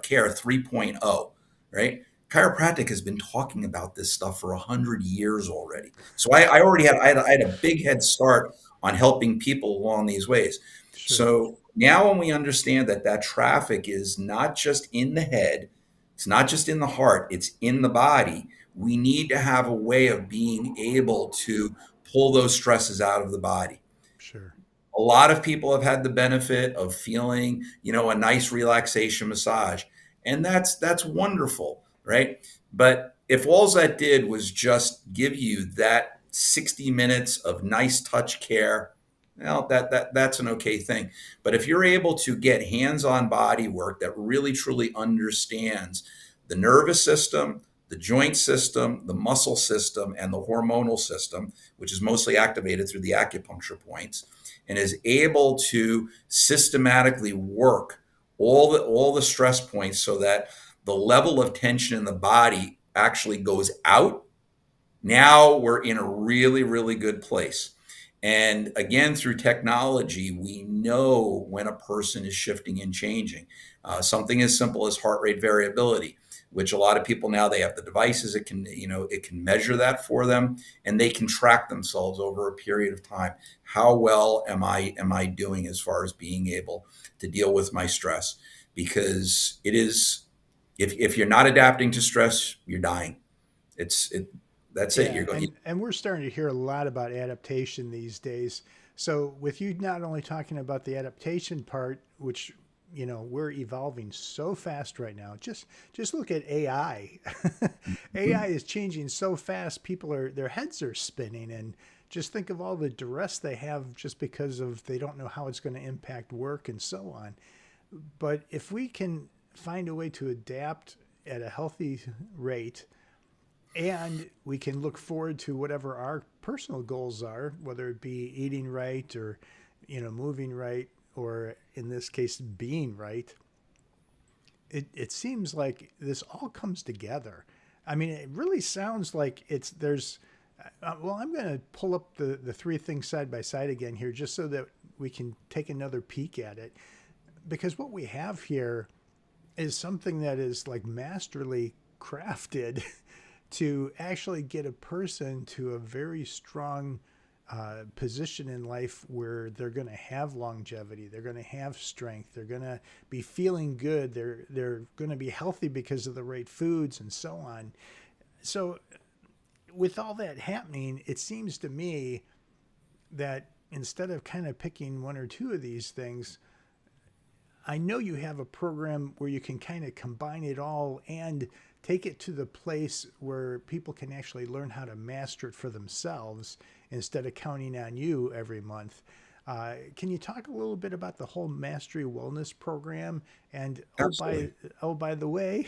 care 3.0, right? Chiropractic has been talking about this stuff for 100 years already. So I already had a big head start on helping people along these ways. sure. So now when we understand that that traffic is not just in the head, it's not just in the heart, it's in the body, we need to have a way of being able to pull those stresses out of the body. Sure. A lot of people have had the benefit of feeling, a nice relaxation massage, and that's wonderful, right? But if all that did was just give you that 60 minutes of nice touch care, well, that's an okay thing. But if you're able to get hands-on body work that really truly understands the nervous system, the joint system, the muscle system, and the hormonal system, which is mostly activated through the acupuncture points, and is able to systematically work all the stress points so that the level of tension in the body actually goes out. Now we're in a really, really good place. And again, through technology, we know when a person is shifting and changing. Something as simple as heart rate variability, which a lot of people now, they have the devices. It can measure that for them, and they can track themselves over a period of time. How well am I doing as far as being able to deal with my stress? Because it is, if you're not adapting to stress, you're dying. It's it. That's it. Yeah, You're going. and we're starting to hear a lot about adaptation these days. So with you not only talking about the adaptation part, which we're evolving so fast right now. Just look at AI. AI is changing so fast. People are their heads are spinning, and just think of all the duress they have just because of they don't know how it's going to impact work and so on. But if we can find a way to adapt at a healthy rate, and we can look forward to whatever our personal goals are, whether it be eating right or moving right, or in this case being right. It seems like this all comes together. I mean, it really sounds like it's there's well, I'm going to pull up the three things side by side again here just so that we can take another peek at it, because what we have here is something that is like masterly crafted to actually get a person to a very strong position in life where they're going to have longevity, they're going to have strength, they're going to be feeling good, they're going to be healthy because of the right foods and so on. So with all that happening, it seems to me that instead of kind of picking one or two of these things, I know you have a program where you can kind of combine it all and take it to the place where people can actually learn how to master it for themselves instead of counting on you every month. Can you talk a little bit about the whole Mastery Wellness program? And Absolutely. by the way,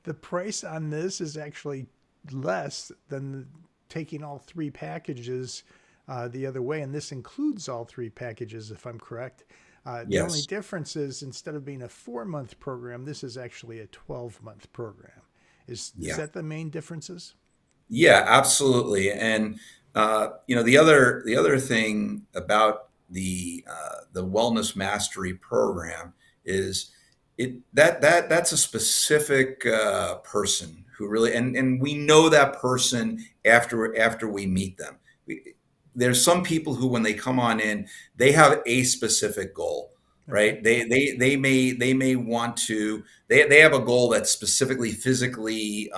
the price on this is actually less than taking all three packages the other way, and this includes all three packages, if I'm correct. The only Yes. difference is instead of being a 4 month program, this is actually a 12-month program. Is Yeah. that the main differences? Yeah, absolutely. And the other thing about the Wellness Mastery program is that's a specific person who really, and we know that person after we meet them. There's some people who, when they come on in, they have a specific goal, Okay. right? They may want to, they have a goal that's specifically physically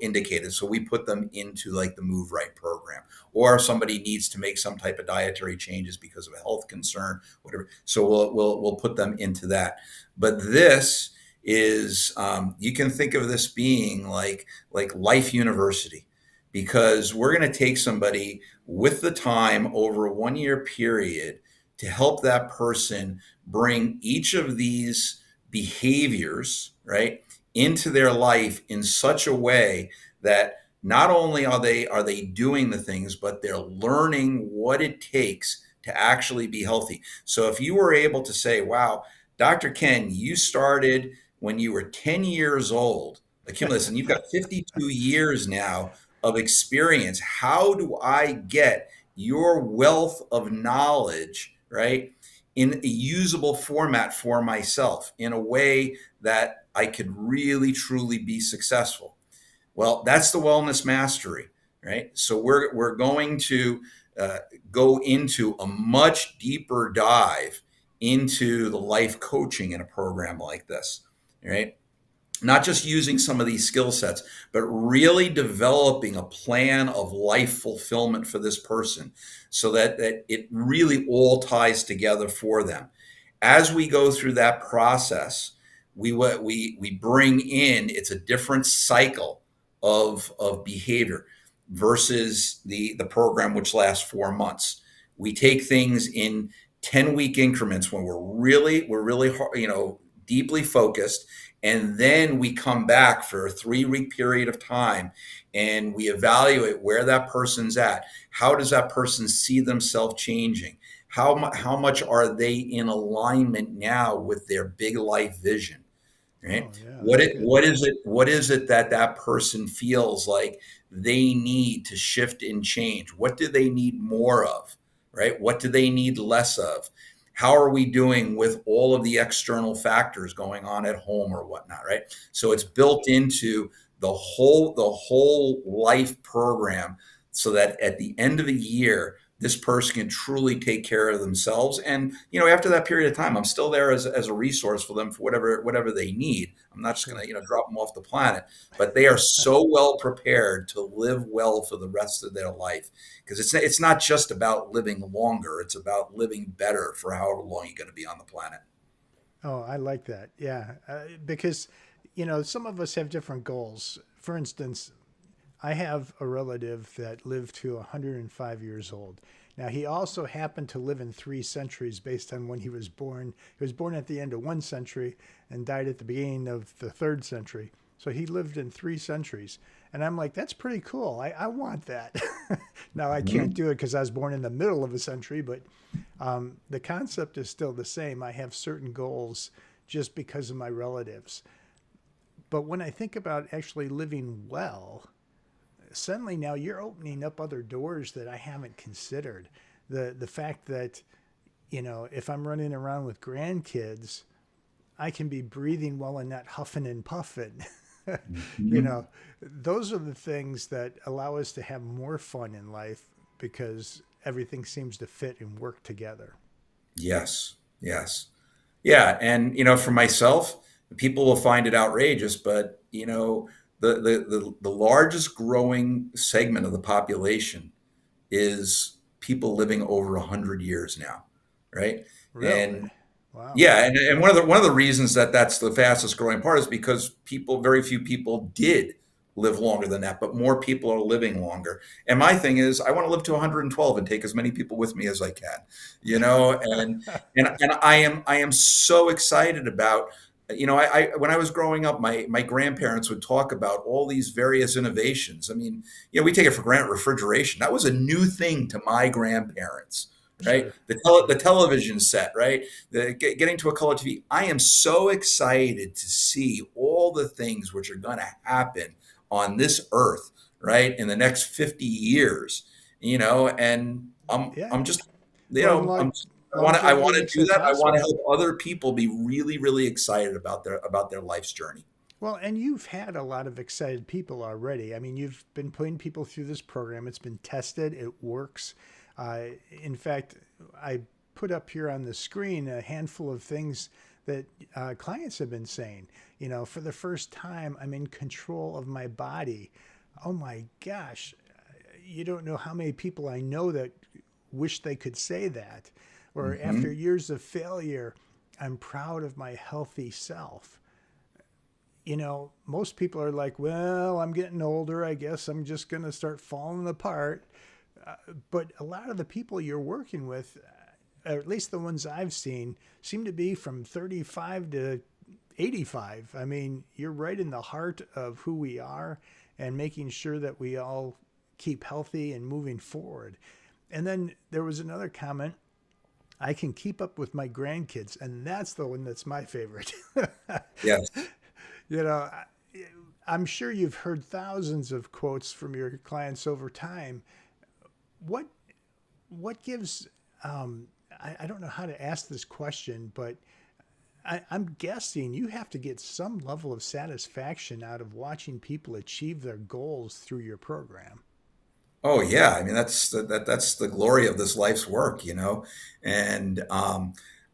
indicated, so we put them into like the Move Right program. Or if somebody needs to make some type of dietary changes because of a health concern, whatever, so we'll put them into that. But this is, you can think of this being like Life University, because we're going to take somebody with the time over a 1 year period to help that person bring each of these behaviors, right, into their life in such a way that not only are they doing the things, but they're learning what it takes to actually be healthy. So if you were able to say, wow, Dr. Ken, you started when you were 10 years old, accumulate, and you've got 52 years now of experience. How do I get your wealth of knowledge, right, in a usable format for myself in a way that I could really truly be successful? Well, that's the Wellness Mastery, right? So we're going to uh, go into a much deeper dive into the life coaching in a program like this, right? Not just using some of these skill sets, but really developing a plan of life fulfillment for this person, so that it really all ties together for them. As we go through that process, we bring in, it's a different cycle of behavior versus the program, which lasts 4 months. We take things in 10-week increments when we're really deeply focused, and then we come back for a 3-week period of time and we evaluate where that person's at. How does that person see themselves changing? How much are they in alignment now with their big life vision? Right? Oh, yeah, What that's it good. what is it that that person feels like they need to shift and change? What do they need more of? Right? What do they need less of? How are we doing with all of the external factors going on at home or whatnot? Right? So it's built into the whole life program, so that at the end of the year, this person can truly take care of themselves. And after that period of time, I'm still there as a resource for them for whatever they need. I'm not just going Sure. to drop them off the planet, but they are so well prepared to live well for the rest of their life, because it's not just about living longer, it's about living better for however long you're going to be on the planet. Oh, I like that. Yeah, because some of us have different goals. For instance, I have a relative that lived to 105 years old. Now, he also happened to live in 3 centuries based on when he was born. He was born at the end of 1 century and died at the beginning of the third century. So he lived in 3 centuries. And I'm like, that's pretty cool. I want that. Now, I can't Mhm. do it because I was born in the middle of a century, but the concept is still the same. I have certain goals just because of my relatives. But when I think about actually living well, suddenly now you're opening up other doors that I haven't considered. The fact that if I'm running around with grandkids, I can be breathing well and not huffing and puffing. you Mhm. know, those are the things that allow us to have more fun in life because everything seems to fit and work together. Yes, yes. Yeah, and for myself, people will find it outrageous, but the largest growing segment of the population is people living over 100 years now, right? Really? And Wow. yeah, and one of the reasons that that's the fastest growing part is because very few people did live longer than that, but more people are living longer. And my thing is, I want to live to 112 and take as many people with me as I can, and I am so excited about I when I was growing up, my grandparents would talk about all these various innovations. I mean, we take it for granted refrigeration. That was a new thing to my grandparents, right? Sure. The Sure. television set, right? Getting to a color TV. I am so excited to see all the things which are going to happen on this earth, right, in the next 50 years. And Yeah. I'm just, Well, and I'm I longevity want to makes do it that. I want to possible. help other people be really, really excited about their life's journey. Well, and you've had a lot of excited people already. I mean, you've been putting people through this program. It's been tested. It works. In fact, I put up here on the screen a handful of things that clients have been saying. For the first time, I'm in control of my body. Oh my gosh. You don't know how many people I know that wish they could say that. Or after Hmm. years of failure, I'm proud of my healthy self. Most people are like, well, I'm getting older. I guess I'm just going to start falling apart. But a lot of the people you're working with, or at least the ones I've seen, seem to be from 35 to 85. I mean, you're right in the heart of who we are and making sure that we all keep healthy and moving forward. And then there was another comment. I can keep up with my grandkids, and that's the one that's my favorite. Yes. you know, I'm sure you've heard thousands of quotes from your clients over time. What what gives I don't know how to ask this question, but I'm guessing you have to get some level of satisfaction out of watching people achieve their goals through your program. Oh yeah. I mean, that's the glory of this life's work, And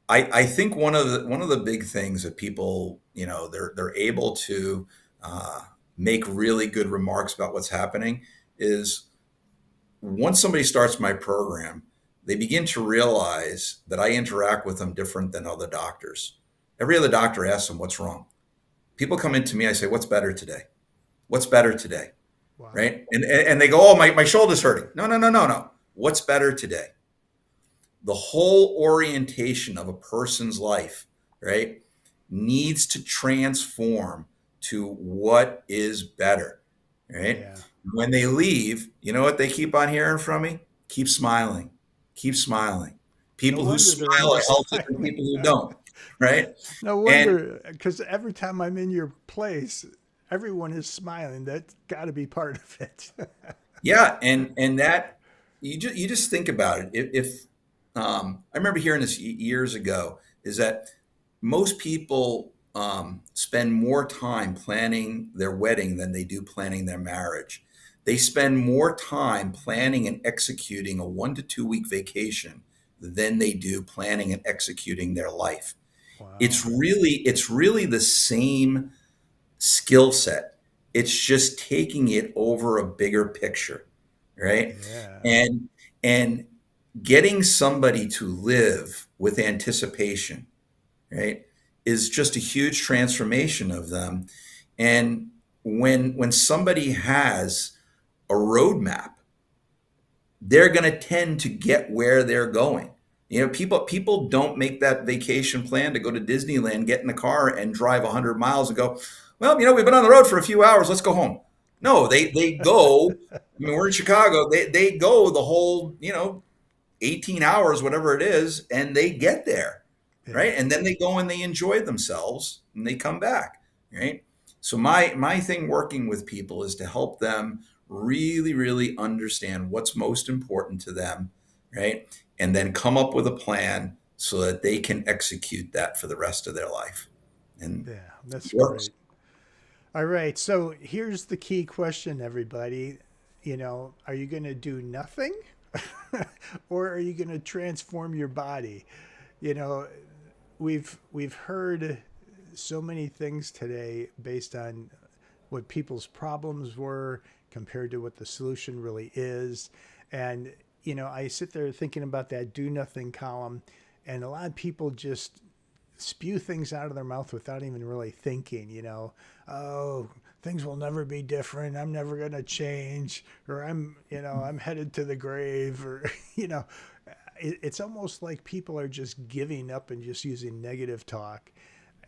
I think one of the big things that people, they're able to uh, make really good remarks about what's happening is once somebody starts my program, they begin to realize that I interact with them different than other doctors. Every other doctor asks them, "What's wrong?" People come into me, I say, "What's better today? What's better today?" Wow. Right? And they go, "Oh, my shoulder's hurting." No, no, no, no, no. What's better today? The whole orientation of a person's life, right, needs to transform to what is better, right? Yeah. When they leave, you know what they keep on hearing from me? Keep smiling. Keep smiling. No People who wonder they're smile more are healthier than smiling. people who don't, right? No And wonder, because every time I'm in your place, everyone is smiling. That's got to be part of it. yeah, and that you just think about it. If I remember hearing this years ago, is that most people spend more time planning their wedding than they do planning their marriage. They spend more time planning and executing a 1 to 2 week vacation than they do planning and executing their life. Wow. It's really the same skill set. It's just taking it over a bigger picture, right? Yeah. And getting somebody to live with anticipation, right, is just a huge transformation of them. And when somebody has a roadmap, they're going to tend to get where they're going. People don't make that vacation plan to go to Disneyland, get in the car and drive 100 miles and go, well, we've been on the road for a few hours, let's go home. No, they go. I mean, we're in Chicago. They go the whole, 18 hours, whatever it is, and they get there, Yeah. right? And then they go and they enjoy themselves and they come back, right? So my thing working with people is to help them really, really understand what's most important to them, right? And then come up with a plan so that they can execute that for the rest of their life. And Yeah. it That's works. great. All right. So here's the key question, everybody. Are you going to do nothing or are you going to transform your body? You know, we've heard so many things today based on what people's problems were compared to what the solution really is. And I sit there thinking about that do nothing column, and a lot of people just spew things out of their mouth without even really thinking, oh, things will never be different. I'm never going to change, or I'm headed to the grave, or, it's almost like people are just giving up and just using negative talk.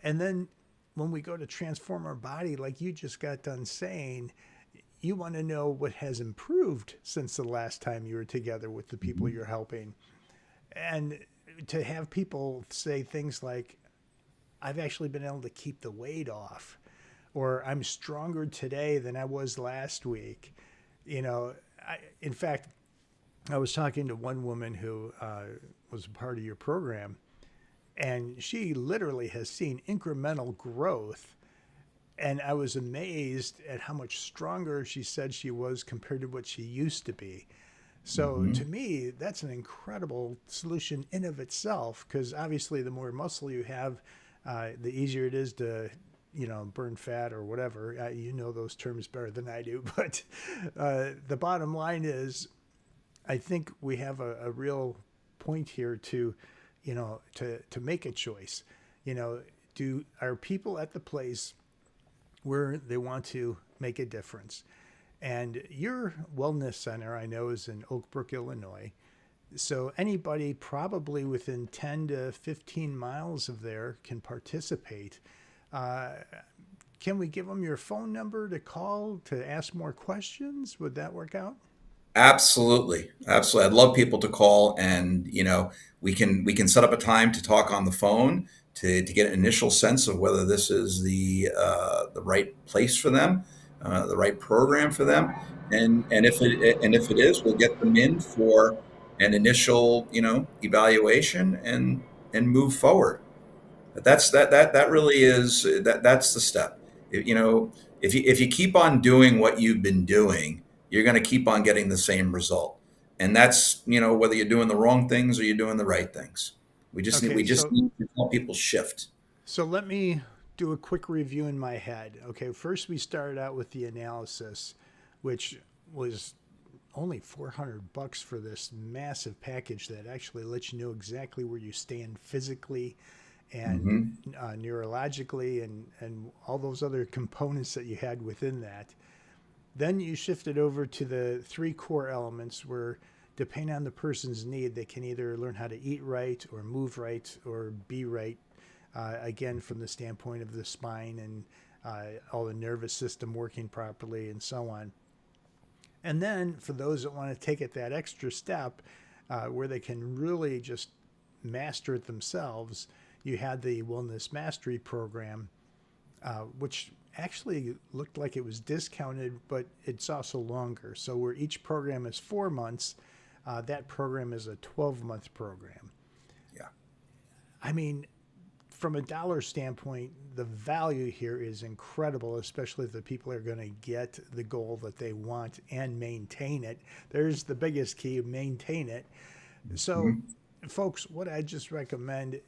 And then when we go to transform our body, like you just got done saying, you want to know what has improved since the last time you were together with the people Mhm. you're helping. And to have people say things like, I've actually been able to keep the weight off, or I'm stronger today than I was last week. You know, in fact, I was talking to one woman who was a part of your program, and she literally has seen incremental growth. And I was amazed at how much stronger she said she was compared to what she used to be. So to Mhm. me, that's an incredible solution in of itself, because obviously the more muscle you have, the easier it is to, burn fat or whatever. You know those terms better than I do, but the bottom line is, I think we have a real point here to, to make a choice. You know, do are people at the place where they want to make a difference? And your wellness center, I know, is in Oak Brook, Illinois. So anybody probably within 10 to 15 miles of there can participate. Uh, can we give them your phone number to call to ask more questions? Would that work out? Absolutely, absolutely. I'd love people to call, and we can set up a time to talk on the phone to get an initial sense of whether this is the right place for them, the right program for them, and if it is, we'll get them in for an initial evaluation and move forward. But that really is that's the step. If you keep on doing what you've been doing, you're going to keep on getting the same result. And that's whether you're doing the wrong things or you're doing the right things. We just need we Okay, just so need to help people shift. so let me do a quick review in my head. Okay, first we started out with the analysis, which was only $400 for this massive package that actually lets you know exactly where you stand physically and Hmm. neurologically and all those other components that you had within that. Then you shifted over to the three core elements where, depending on the person's need, they can either learn how to eat right or move right or be right. Again, from the standpoint of the spine and all the nervous system working properly and so on. And then for those that want to take it that extra step, where they can really just master it themselves, you had the Wellness Mastery Program, which actually looked like it was discounted, but it's also longer. So where each program is 4 months, that program is a 12-month program. Yeah. I mean, from a dollar standpoint, the value here is incredible, especially if the people are going to get the goal that they want and maintain it. There's the biggest key: maintain it. So, Mhm. folks, what I just recommend,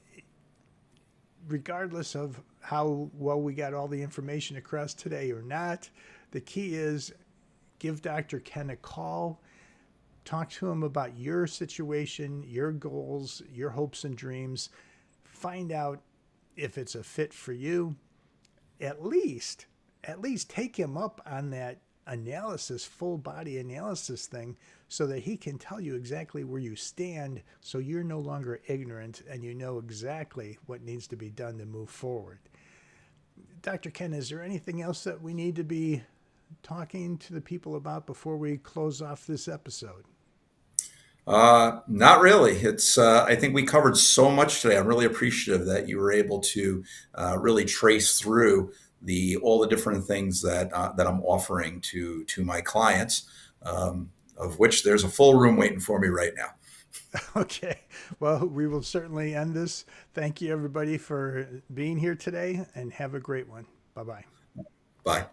regardless of how well we got all the information across today or not, the key is give Dr. Ken a call. Talk to him about your situation, your goals, your hopes and dreams. Find out if it's a fit for you. At least, at least take him up on that analysis, full body analysis thing, so that he can tell you exactly where you stand, so you're no longer ignorant and you know exactly what needs to be done to move forward. Dr. Ken, is there anything else that we need to be talking to the people about before we close off this episode? Not really. I think we covered so much today. I'm really appreciative that you were able to really trace through all the different things that I'm offering to my clients, of which there's a full room waiting for me right now. Okay. Well, we will certainly end this. Thank you, everybody, for being here today, and have a great one. Bye bye. Bye.